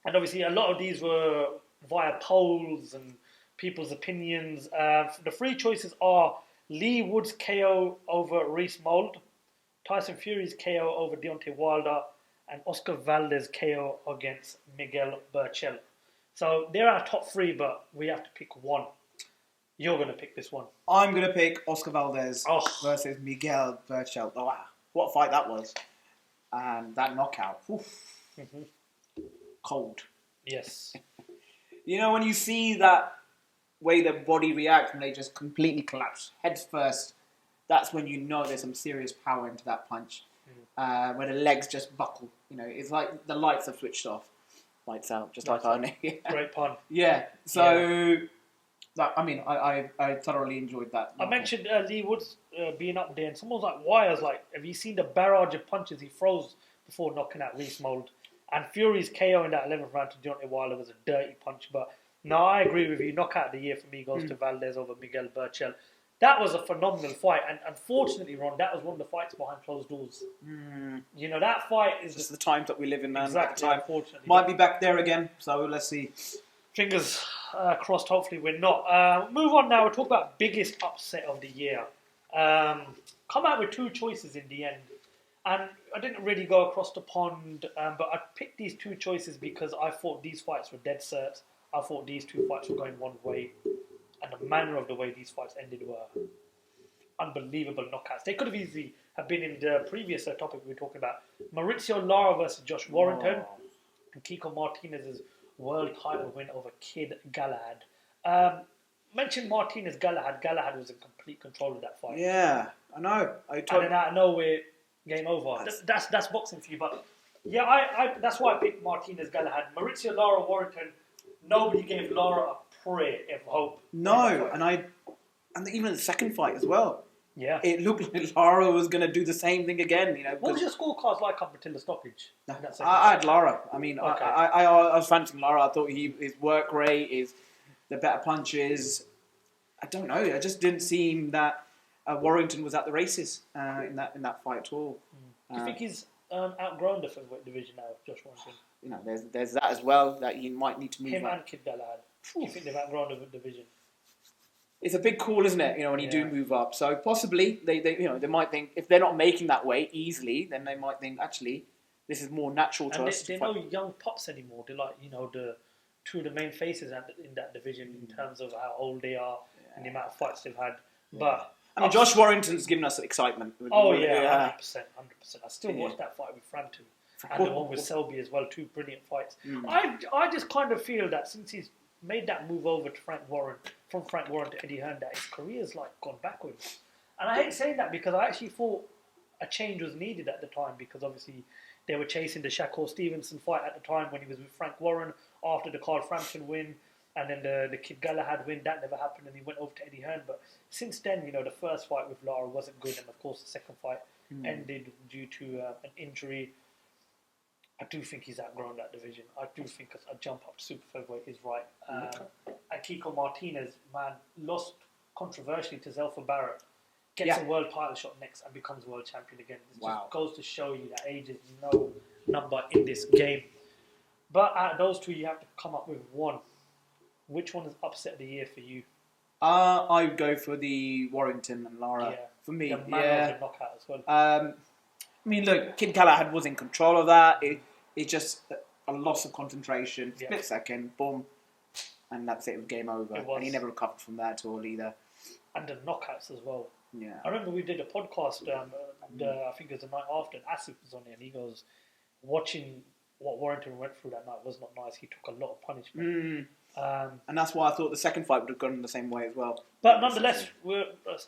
obviously a lot of these were via polls and people's opinions. The 3 choices are Lee Wood's KO over Reese Mould, Tyson Fury's KO over Deontay Wilder, and Oscar Valdez KO against Miguel Berchelt. So they're our top 3, but we have to pick one. You're going to pick this one. I'm going to pick Oscar Valdez versus Miguel Berchelt. Oh, wow. What a fight that was. And that knockout. Cold. Yes. When you see that way the body reacts when they just completely collapse, heads first, that's when you know there's some serious power into that punch. Where the legs just buckle. It's like the lights have switched off. Lights out, just like our name. Great pun. Yeah. So, I thoroughly enjoyed that. I mentioned Lee Woods being up there, and someone was like, "Why?" I was like, "Have you seen the barrage of punches he throws before knocking out Reese Mold?" And Fury's KO in that 11th round to Deontay Wilder was a dirty punch. But no, I agree with you. Knockout of the year for me goes to Valdez over Miguel Burchell. That was a phenomenal fight, and unfortunately, Ron, that was one of the fights behind closed doors. That fight is just the times that we live in, man. Exactly, unfortunately. Might be back there again, so let's see. Fingers crossed, hopefully we're not. Move on now, we'll talk about biggest upset of the year. Come out with two choices in the end. And I didn't really go across the pond, but I picked these two choices because I thought these fights were dead certs. I thought these two fights were going one way. And the manner of the way these fights ended were unbelievable knockouts. They could have easily have been in the previous topic we were talking about. Maurizio Lara versus Josh Warrington. And Kiko Martinez's world title win over Kid Galahad. Mentioned Martinez-Galahad. Galahad was in complete control of that fight. Yeah, I know. And then out of nowhere, game over. That's boxing for you. But yeah, I that's why I picked Martinez-Galahad. Maurizio Lara Warrington, nobody gave Lara a prayer of hope. No, and even the second fight as well. Yeah. It looked like Lara was going to do the same thing again. What was your scorecards like up until the stoppage? I had Lara. I mean, okay. I was fancying Lara. I thought his work rate, the better punches. I don't know. It just didn't seem that Warrington was at the races in that fight at all. Do you think he's outgrown the featherweight division now, Josh Warrington? There's that as well, that he might need to move Him up. and Kid Galahad. Do you think they've outgrown the division? It's a big call, isn't it? When you do move up. So possibly they might think, if they're not making that weight easily, then they might think, actually, this is more natural to us. They're no young pups anymore. They're like the two of the main faces in that division in terms of how old they are and the amount of fights they've had. But Josh Warrington's given us excitement. 100%. I still watch that fight with Frampton and the one with Selby as well. Two brilliant fights. I just kind of feel that since he's made that move over to Frank Warren, from Frank Warren to Eddie Hearn, that his career's gone backwards. And I hate saying that because I actually thought a change was needed at the time, because obviously they were chasing the Shakur Stevenson fight at the time when he was with Frank Warren after the Carl Frampton win, and then the Kid Galahad win. That never happened, and he went over to Eddie Hearn. But since then, the first fight with Lara wasn't good, and of course the second fight ended due to an injury. I do think he's outgrown that division. I do think a jump up to super featherweight is right. And Kiko Martinez, man, lost controversially to Zelfa Barrett, gets a world title shot next and becomes world champion again. It just goes to show you that age is no number in this game. But out of those two, you have to come up with one. Which one is upset of the year for you? I would go for the Warrington and Lara. Yeah. For me, the man of the knockout as well. I mean, look, Kid Galahad was in control of that. It just a loss of concentration, split second, boom, and that's it. It was game over. And he never recovered from that at all either. And the knockouts as well. Yeah. I remember we did a podcast, I think it was the night after, and Asif was on there, and he goes, watching what Warrington went through that night was not nice. He took a lot of punishment. And that's why I thought the second fight would have gone the same way as well. But nonetheless,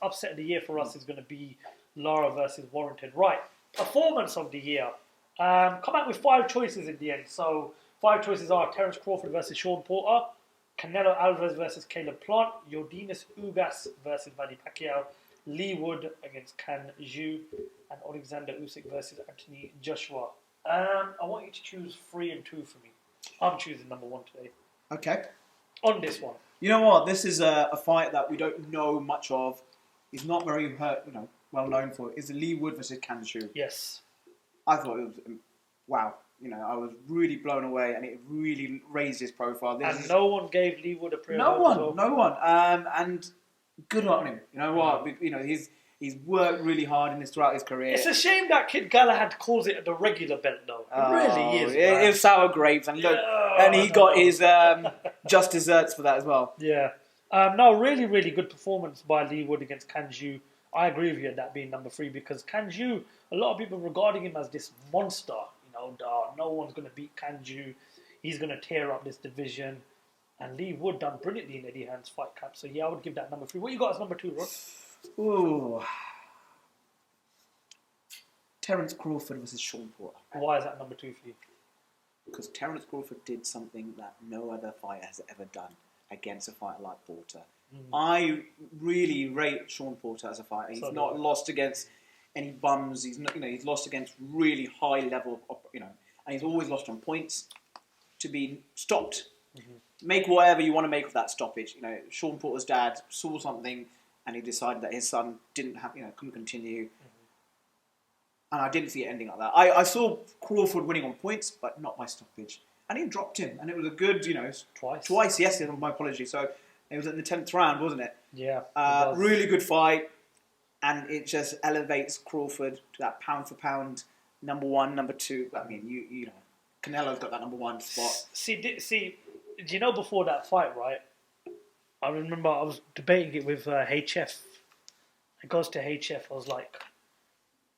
upset of the year for us is going to be Lara versus Warrington. Right. Performance of the year. Come out with 5 choices in the end. So 5 choices are Terence Crawford versus Sean Porter, Canelo Alvarez versus Caleb Plant, Yordenis Ugas versus Manny Pacquiao, Lee Wood against Can Zhu, and Alexander Usyk versus Anthony Joshua. I want you to choose 3 and 2 for me. I'm choosing number 1 today. Okay. On this one. You know what? This is a fight that we don't know much of. He's not very well known for. Is Lee Wood versus Can Zhu. Yes. I thought it was wow. I was really blown away, and it really raised his profile. No one gave Lee Wood a prayer. No one. And good on him. You know what? He's worked really hard throughout his career. It's a shame that Kid Galahad calls it the regular belt, though. It really is. It was sour grapes, and look, and he got his just desserts for that as well. Yeah. No, really, really good performance by Lee Wood against Can Zhu. I agree with you at that being number 3, because Can Zhu, a lot of people regarding him as this monster. No one's going to beat Can Zhu. He's going to tear up this division. And Lee Wood done brilliantly in Eddie Hearn's fight camp. So yeah, I would give that number 3. What you got as number 2, Rob? Ooh, Terence Crawford versus Sean Porter. Why is that number 2 for you? Because Terence Crawford did something that no other fighter has ever done against a fighter like Porter. I really rate Sean Porter as a fighter. He's not lost against any bums. He's not, he's lost against really high level, and he's always lost on points. To be stopped, make whatever you want to make of that stoppage. Sean Porter's dad saw something, and he decided that his son couldn't continue. And I didn't see it ending like that. I saw Crawford winning on points, but not by stoppage. And he dropped him, and it was a good, Twice, yes, my apologies. So it was in the 10th round, wasn't it? Yeah. Really good fight, and it just elevates Crawford to that pound for pound number 1, number 2. I mean, Canelo's got that number 1 spot. See, do you know before that fight, right? I remember I was debating it with HF. It goes to HF. I was like,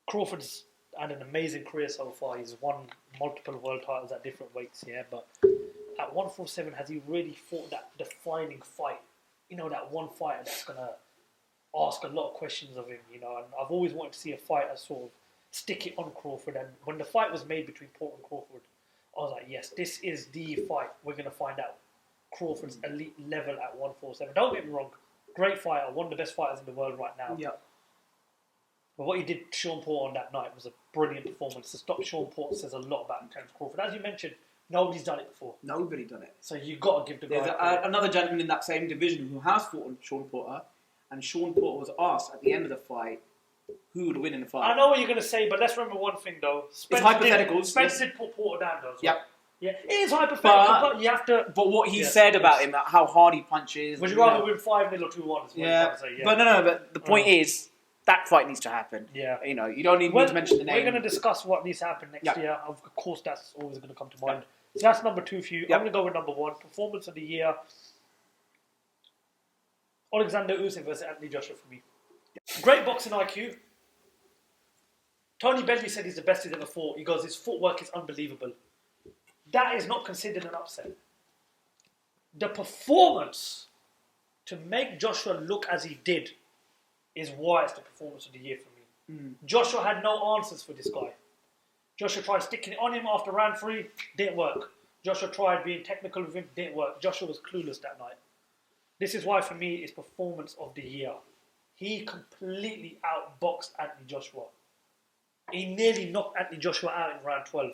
Crawford's had an amazing career so far. He's won multiple world titles at different weights, yeah. But at 147, has he really fought that defining fight? That one fighter that's gonna ask a lot of questions of him. And I've always wanted to see a fighter sort of stick it on Crawford. And when the fight was made between Porter and Crawford, I was like, yes, this is the fight. We're gonna find out Crawford's elite level at 147. Don't get me wrong, great fighter, one of the best fighters in the world right now. Yeah. But what he did to Sean Porter on that night was a brilliant performance. To stop Sean Porter says a lot about Terence Crawford. As you mentioned, nobody's done it before. Nobody done it. So you've got to give the guy... There's another gentleman in that same division who has fought on Sean Porter, and Sean Porter was asked at the end of the fight who would win in the fight. I know what you're going to say, but let's remember one thing, though. It's hypotheticals. Spence did put Porter down, though. Yep. Yeah, it is hypothetical, but you have to... But what he said about him, how hard he punches... Would you rather win 5-0 or 2-1? Yeah. But no, but the point is... That fight needs to happen. Yeah. You don't even need to mention the name. We're going to discuss what needs to happen next year. Of course, that's always going to come to mind. So that's number 2 for you. I'm going to go with number 1. Performance of the year. Alexander Usyk versus Anthony Joshua for me. Great boxing IQ. Tony Bellew said he's the best he's ever fought. He goes, his footwork is unbelievable. That is not considered an upset. The performance to make Joshua look as he did is why it's the performance of the year for me. Joshua had no answers for this guy. Joshua tried sticking it on him after round 3, didn't work. Joshua tried being technical with him, didn't work. Joshua was clueless that night. This is why for me it's performance of the year. He completely outboxed Anthony Joshua. He nearly knocked Anthony Joshua out in round 12.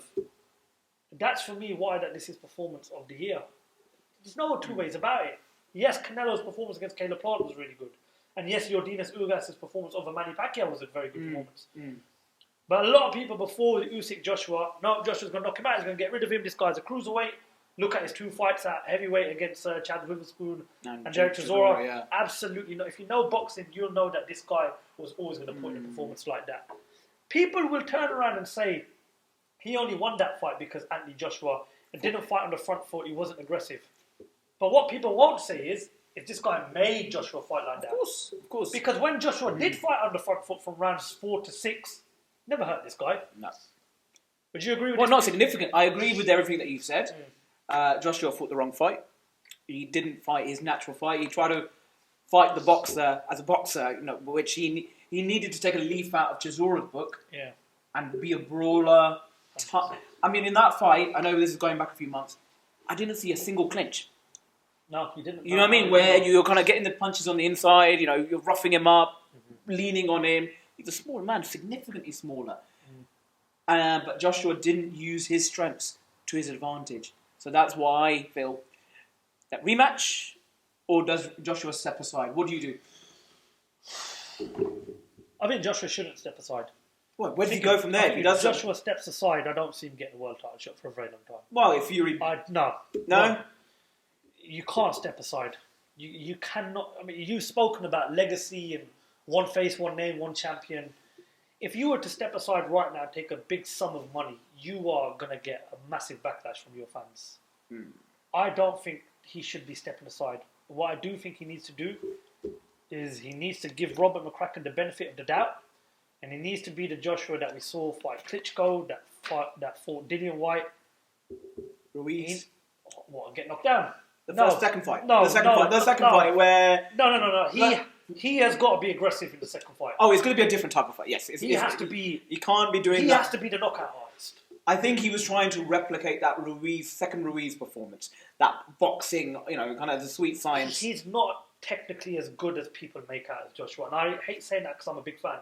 That's for me why this is performance of the year. There's no two ways about it. Yes, Canelo's performance against Caleb Plant was really good. And yes, Yordenis Ugas' performance over Manny Pacquiao was a very good performance. But a lot of people before the Usyk Joshua, no, Joshua's going to knock him out, he's going to get rid of him, this guy's a cruiserweight. Look at his 2 fights at heavyweight against Chad Witherspoon and Derek Chisora. Absolutely not. If you know boxing, you'll know that this guy was always going to put in a performance like that. People will turn around and say, he only won that fight because Anthony Joshua didn't fight on the front foot, he wasn't aggressive. But what people won't say is, if this guy made Joshua fight like that. Of course. Because when Joshua did fight on the front foot from rounds 4 to 6, never hurt this guy. No. Would you agree with Well, not significant. I agree with everything that you've said. Joshua fought the wrong fight. He didn't fight his natural fight. He tried to fight the boxer as a boxer, which he needed to take a leaf out of Chisora's book and be a brawler. I mean, in that fight, I know this is going back a few months, I didn't see a single clinch. No, you didn't. You know what I mean? Where you're kind of getting the punches on the inside, you're roughing him up, leaning on him. He's a small man, significantly smaller. But Joshua didn't use his strengths to his advantage. So that's why I feel that rematch, or does Joshua step aside? What do you do? I think Joshua shouldn't step aside. Well, where does he go from there? If Joshua steps aside, I don't see him getting a world title shot for a very long time. Well, if Fury... No? Well, you can't step aside. You cannot... I mean, you've spoken about legacy and one face, one name, one champion. If you were to step aside right now and take a big sum of money, you are going to get a massive backlash from your fans. I don't think he should be stepping aside. What I do think he needs to do is he needs to give Robert McCracken the benefit of the doubt, and he needs to be the Joshua that we saw fight Klitschko, that fought Dillian White. Ruiz. Get knocked down? The second fight. The second fight where... No. He has got to be aggressive in the second fight. Oh, it's going to be a different type of fight. Yes, He has to be. He can't be doing He that. has to be the knockout artist. I think he was trying to replicate that second Ruiz performance. That boxing, kind of the sweet science. He's not technically as good as people make out as Joshua. And I hate saying that because I'm a big fan.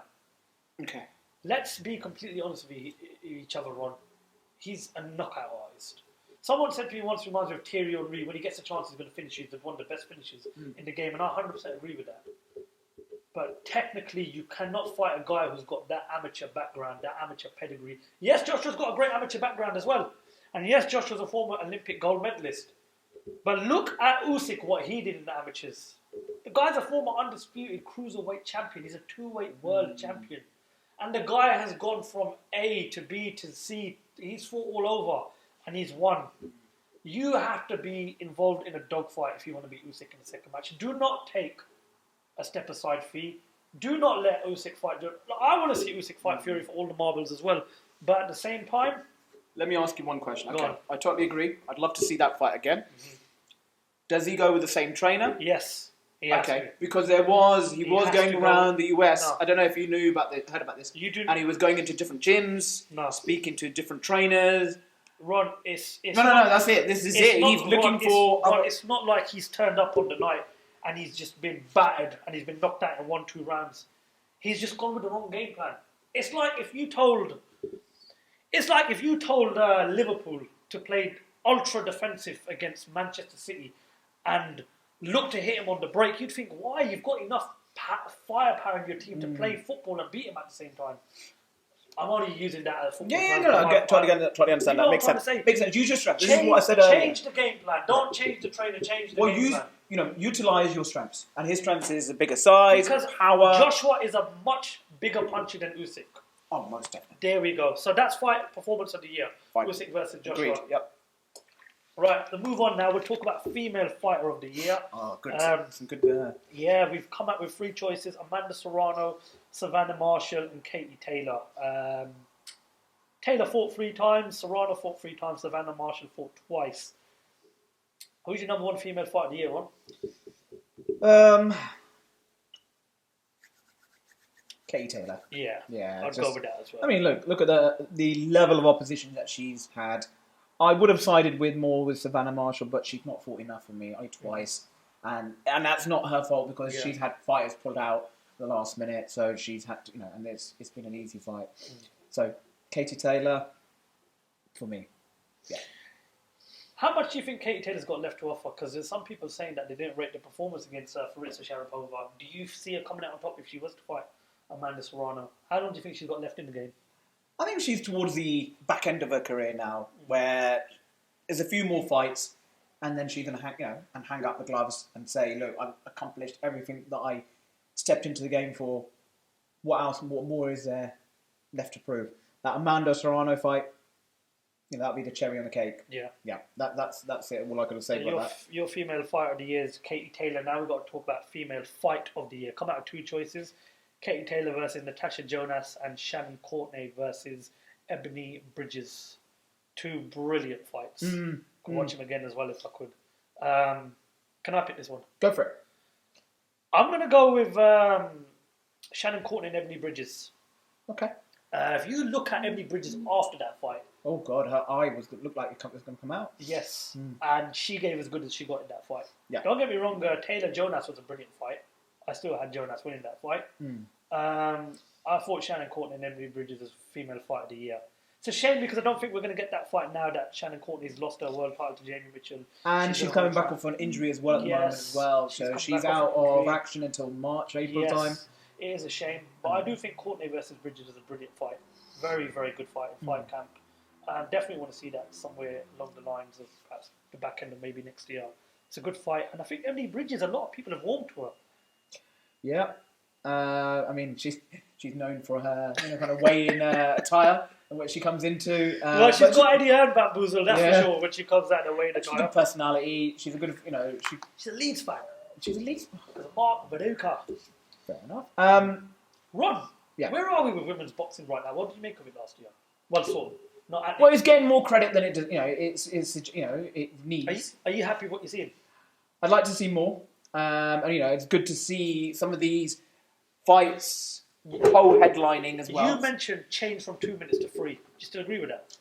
Okay. Let's be completely honest with each other, Ron. He's a knockout artist. Someone said to me once, reminds me of Thierry Henry, when he gets a chance, he's going to finish. He's one of the best finishers in the game, and I 100% agree with that. But technically, you cannot fight a guy who's got that amateur background, that amateur pedigree. Yes, Joshua's got a great amateur background as well. And yes, Joshua's a former Olympic gold medalist. But look at Usyk, what he did in the amateurs. The guy's a former undisputed cruiserweight champion. He's a two-weight world champion. And the guy has gone from A to B to C. He's fought all over, and he's won. You have to be involved in a dogfight if you want to beat Usyk in the second match. Do not take a step aside fee. Do not let Usyk fight. I want to see Usyk fight Fury for all the marbles as well. But at the same time... Let me ask you one question. Go Okay, on. I totally agree. I'd love to see that fight again. Mm-hmm. Does he go with the same trainer? Yes. He has to. Because he was going around the US. No. I don't know if you heard about this. You do. And he was going into different gyms, speaking to different trainers. Ron, it's no, that's it. This is it. He's looking for... It's not like he's turned up on the night and he's just been battered and he's been knocked out in 1-2 rounds. He's just gone with the wrong game plan. It's like if you told Liverpool to play ultra defensive against Manchester City and look to hit him on the break. You'd think, why? You've got enough firepower in your team to play football and beat him at the same time. I'm only using that as a football. Totally understand that. Makes sense. Makes sense. Use your strengths. This is what I said earlier. Change the game plan. Don't change the trainer. Change the game plan. Utilise your strengths. And his strengths is a bigger size, because power. Joshua is a much bigger puncher than Usyk. Oh, most definitely. There we go. So that's fight performance of the year. Fine. Usyk versus Joshua. Agreed. Yep. Right, to move on now, we'll talk about female fighter of the year. Oh, good. Some good... Yeah, we've come up with 3 choices. Amanda Serrano, Savannah Marshall, and Katie Taylor. Taylor fought 3 times, Serrano fought 3 times, Savannah Marshall fought twice. Who's your number 1 female fighter of the year, Ron? Katie Taylor. Yeah, I'd go with that as well. I mean, look at the level of opposition that she's had. I would have sided more with Savannah Marshall, but she's not fought enough for me. Only twice, and that's not her fault because she's had fighters pulled out the last minute, so she's had to, and it's been an easy fight. So Katie Taylor, for me, yeah. How much do you think Katie Taylor's got left to offer? Because there's some people saying that they didn't rate the performance against Faritza Sharapova. Do you see her coming out on top if she was to fight Amanda Serrano? How long do you think she's got left in the game? I think she's towards the back end of her career now, where there's a few more fights, and then she's going to hang up the gloves and say, "Look, I've accomplished everything that I stepped into the game for. What else? What more is there left to prove?" That Amanda Serrano fight, that'll be the cherry on the cake. Yeah. That's it. All I got to say about that. Your female fighter of the year is Katie Taylor. Now we've got to talk about female fight of the year. Come out with 2 choices. Katie Taylor versus Natasha Jonas and Shannon Courtenay versus Ebony Bridges. 2 brilliant fights. Could watch them again as well if I could. Can I pick this one? Go for it. I'm going to go with Shannon Courtenay and Ebony Bridges. Okay. If you look at Ebony Bridges after that fight... Oh, God, her eye looked like it was going to come out. Yes. And she gave as good as she got in that fight. Yeah. Don't get me wrong, Taylor Jonas was a brilliant fight. I still had Jonas winning that fight. I thought Shannon Courtenay and Ebony Bridges as female fight of the year. It's a shame because I don't think we're going to get that fight now that Shannon Courtenay's lost her world title to Jamie Mitchell. And she's coming back off an injury as well at the moment as well. So she's out of action until March, April time. It is a shame. But I do think Courtenay versus Bridges is a brilliant fight. Very, very good fight in fight camp. Definitely want to see that somewhere along the lines of perhaps the back end of maybe next year. It's a good fight. And I think Ebony Bridges, a lot of people have warmed to her. Yeah. I mean, she's known for her kind of weigh-in attire and what she comes into. Well, she's got Eddie Hearn bamboozled, that's for sure, when she comes out the weigh-in attire. She's a good personality. She's a good, she's a Leeds fan. She's a Leeds fan. Mark Baduka. Fair enough. Ron, where are we with women's boxing right now? What did you make of it last year? Well, sort of. Well, it's getting more credit than it does. It needs. Are you happy with what you're seeing? I'd like to see more. And it's good to see some of these fights co-headlining as well. You mentioned change from 2 minutes to 3. Do you still agree with that?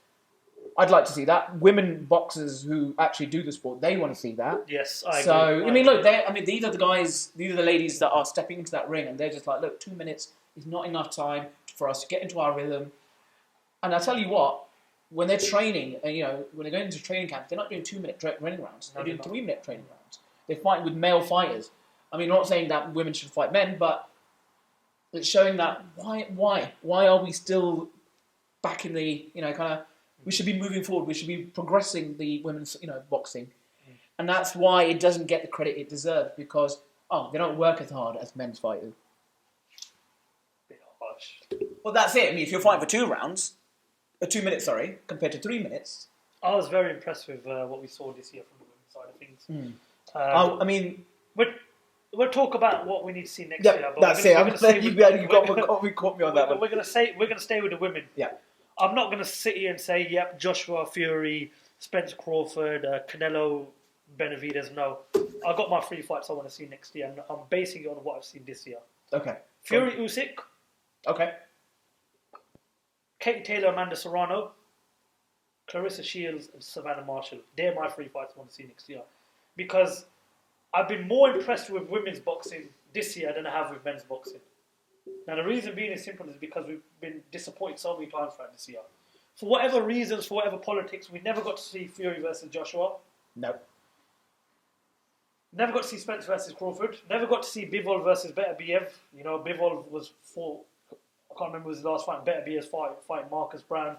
I'd like to see that. Women boxers who actually do the sport, they want to see that. Yes, I agree. So, look, these are the guys, these are the ladies that are stepping into that ring, and they're just like, look, 2 minutes is not enough time for us to get into our rhythm. And I tell you what, when they're training, when they're going into training camps, they're not doing 2-minute training rounds. They're doing 3-minute training rounds. They're fighting with male fighters. I mean, I'm not saying that women should fight men, but it's showing that why are we still back in the we should be moving forward. We should be progressing the women's boxing, and that's why it doesn't get the credit it deserves because they don't work as hard as men's fighters. Bit harsh. Well, that's it. I mean, if you're fighting for 2 rounds, 2 minutes, compared to 3 minutes. I was very impressed with what we saw this year from the women's side of things. I mean, we'll talk about what we need to see next year. But That's it. You caught me on that one. We're going to stay with the women. Yeah. I'm not going to sit here and say, yep, Joshua, Fury, Spence Crawford, Canelo, Benavidez. No. I've got my 3 fights I want to see next year, and I'm basing it on what I've seen this year. Okay. Fury Usyk. Okay. Katie Taylor, Amanda Serrano. Clarissa Shields, and Savannah Marshall. They're my 3 fights I want to see next year. Because I've been more impressed with women's boxing this year than I have with men's boxing. Now, the reason being is simple is because we've been disappointed so many times throughout this year. For whatever reasons, for whatever politics, we never got to see Fury versus Joshua. No. Never got to see Spence versus Crawford. Never got to see Bivol versus Beterbiev. Bivol was fought, I can't remember his last fight, Beterbiev's fight Marcus Brown.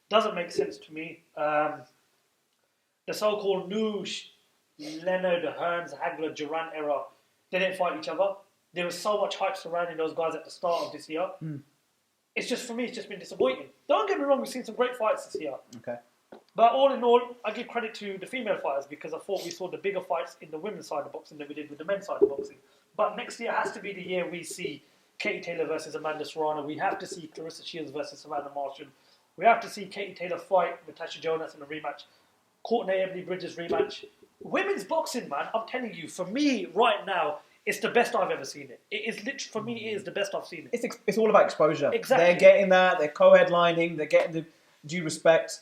Doesn't make sense to me. The so-called new Leonard, Hearns, Hagler, Duran era, they didn't fight each other. There was so much hype surrounding those guys at the start of this year. It's just, for me, it's just been disappointing. Don't get me wrong, we've seen some great fights this year. Okay. But all in all, I give credit to the female fighters because I thought we saw the bigger fights in the women's side of boxing than we did with the men's side of boxing. But next year has to be the year we see Katie Taylor versus Amanda Serrano. We have to see Clarissa Shields versus Savannah Marshall. We have to see Katie Taylor fight Natasha Jonas in a rematch. Courtney Emily Bridges rematch. Women's boxing, man, I'm telling you, for me right now, it's the best I've ever seen it. It is literally, for me, it is the best I've seen it. It's all about exposure. Exactly. They're getting that. They're co-headlining. They're getting the due respect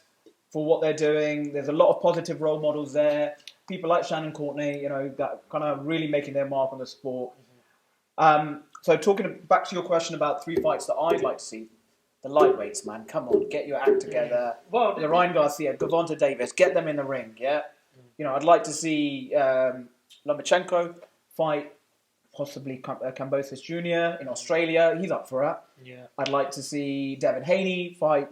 for what they're doing. There's a lot of positive role models there. People like Shannon Courtney, that kind of really making their mark on the sport. So talking back to your question about 3 fights that I'd like to see, the lightweights, man, come on, get your act together. Well, the Ryan Garcia, Gervonta Davis, get them in the ring, yeah? I'd like to see Lomachenko fight possibly Kambosos Jr. in Australia. He's up for it. Yeah. I'd like to see Devin Haney fight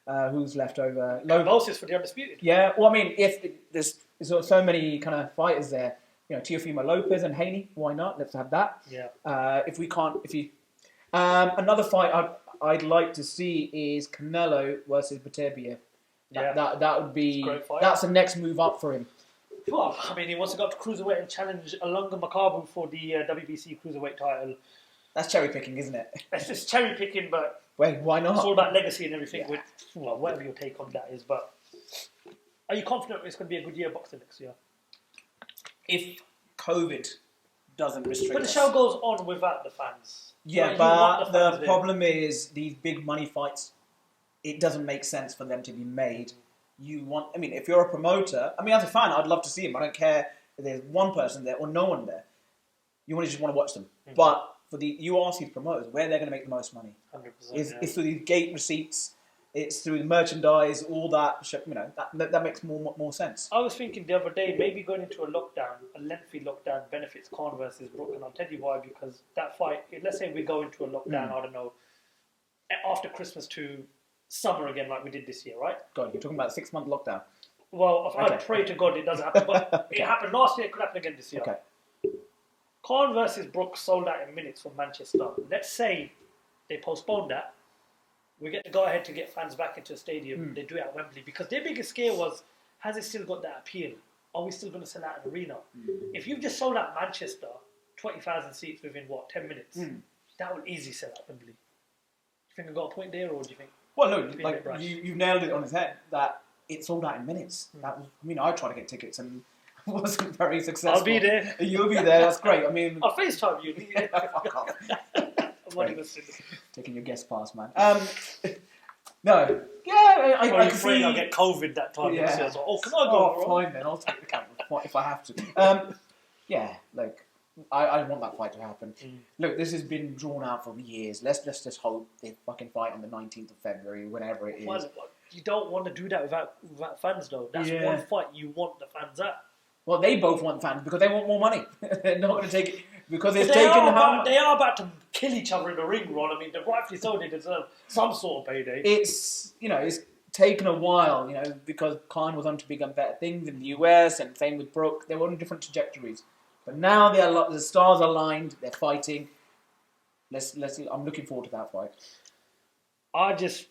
who's left over. Kambosos for the undisputed. Yeah, well, I mean, if there's so many kind of fighters there, Teofimo Lopez and Haney, why not? Let's have that. Yeah. Another fight I'd like to see is Canelo versus Beterbiev. That would be. That's the next move up for him. Well, I mean, he wants to go up to cruiserweight and challenge Alunga Makabu for the WBC cruiserweight title. That's cherry picking, isn't it? It's just cherry picking, but wait, why not? It's all about legacy and everything. Yeah. Whatever your take on that is, but are you confident it's going to be a good year of boxing next year? If COVID doesn't restrict But the show goes on without the fans. Yeah, but the problem is these big money fights, it doesn't make sense for them to be made. If you're a promoter, as a fan, I'd love to see them. I don't care if there's one person there or no one there. You just want to watch them. Mm-hmm. But you ask these promoters where they're going to make the most money. 100%. It's through these gate receipts. It's through the merchandise, all that. That makes more sense. I was thinking the other day, maybe going into a lengthy lockdown, benefits Khan versus Brook, and I'll tell you why. Because that fight, let's say we go into a lockdown, I don't know, after Christmas to summer again, like we did this year, right? God, you're talking about a 6-month lockdown. Well, I pray to God it doesn't happen, but it happened last year. It could happen again this year. Okay. Khan versus Brook sold out in minutes for Manchester. Let's say they postponed that. We get the go-ahead to get fans back into the stadium. They do it at Wembley. Because their biggest scare was, has it still got that appeal? Are we still going to sell out an arena? If you've just sold out Manchester, 20,000 seats within, 10 minutes? That would easily sell out Wembley. Do you think I got a point there, or do you think... Well, no, you've nailed it on his head, that it sold out in minutes. I tried to get tickets, and wasn't very successful. I'll be there. You'll be there. That's great. I mean, I'll FaceTime you. fuck off. I'm not listening. Taking your guest pass, man. No. Yeah, I I'm can afraid see. I'll get COVID that time. Yeah. Next year. So, can I go? Oh, fine then. I'll take the camera if I have to. Yeah, like I want that fight to happen. Look, this has been drawn out for years. Let's just hope they fucking fight on the 19th of February, whenever it is. Well, you don't want to do that without fans, though. That's one fight you want the fans at. Well, they both want fans because they want more money. They're not going to take it because it's They taken. are about to kill each other in the ring, Ron. I mean, rightfully so. They deserve some sort of payday. It's taken a while, because Khan was on to bigger and better things in the US, and same with Brook. They were on different trajectories, but now the stars are aligned. They're fighting. Let's. I'm looking forward to that fight. I just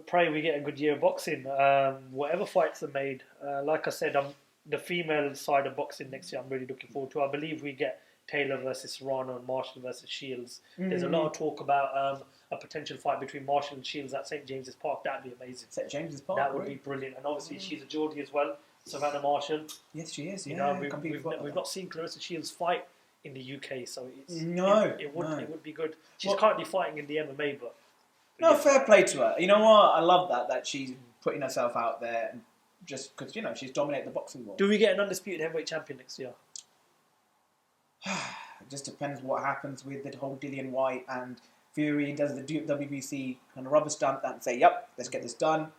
pray we get a good year of boxing. Whatever fights are made, like I said, the female side of boxing next year. I'm really looking forward to. I believe we get Taylor versus Serrano and Marshall versus Shields. There's a lot of talk about a potential fight between Marshall and Shields at St James's Park. That'd be amazing. St James's Park. That would be brilliant. And obviously she's a Geordie as well, Savannah Marshall. Yes, she is. We've not seen Clarissa Shields fight in the UK, so it would be good. She's currently fighting in the MMA, but fair play to her. You know what? I love that she's putting herself out there, just because she's dominated the boxing world. Do we get an undisputed heavyweight champion next year? It just depends what happens with the whole Dillian White and Fury. Does the WBC kind of rubber stamp that and say, "Yep, let's get this done"?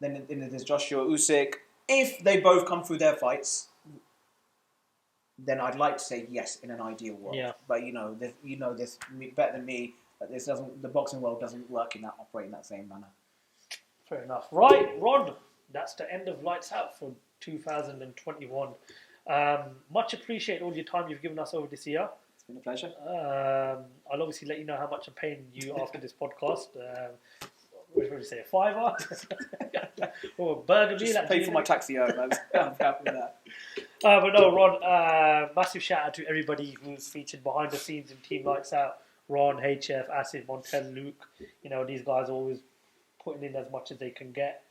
Then there's Joshua Usyk. If they both come through their fights, then I'd like to say yes in an ideal world. Yeah. But this better than me. But the boxing world doesn't operate in that same manner. Fair enough. Right, Ron. That's the end of Lights Out for 2021. Much appreciate all your time you've given us over this year. It's been a pleasure. I'll obviously let you know how much I'm paying you after this podcast. What would you say, a $5 or a burger meal? Just pay for my taxi home. I'm happy with that. But no, Ron, massive shout out to everybody who's featured behind the scenes in Team Lights Out. Ron, HF, Acid, Montel, Luke. These guys are always putting in as much as they can get.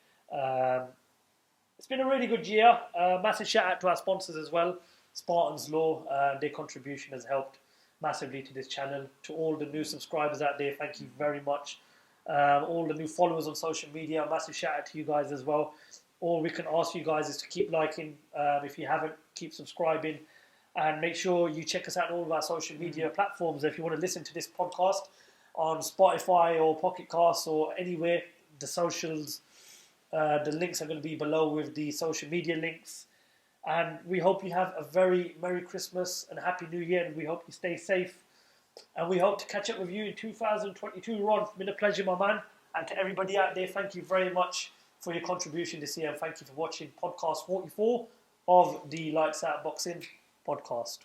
It's been a really good year. Massive shout out to our sponsors as well. Spartans Law, their contribution has helped massively to this channel. To all the new subscribers out there, thank you very much. All the new followers on social media, massive shout out to you guys as well. All we can ask you guys is to keep liking. If you haven't, keep subscribing. And make sure you check us out on all of our social media platforms. If you want to listen to this podcast on Spotify or Pocket Casts or anywhere, the socials, the links are going to be below with the social media links. And we hope you have a very Merry Christmas and Happy New Year. And we hope you stay safe. And we hope to catch up with you in 2022. Ron, it's been a pleasure, my man. And to everybody out there, thank you very much for your contribution this year. And thank you for watching podcast 44 of the Lights Out Boxing podcast.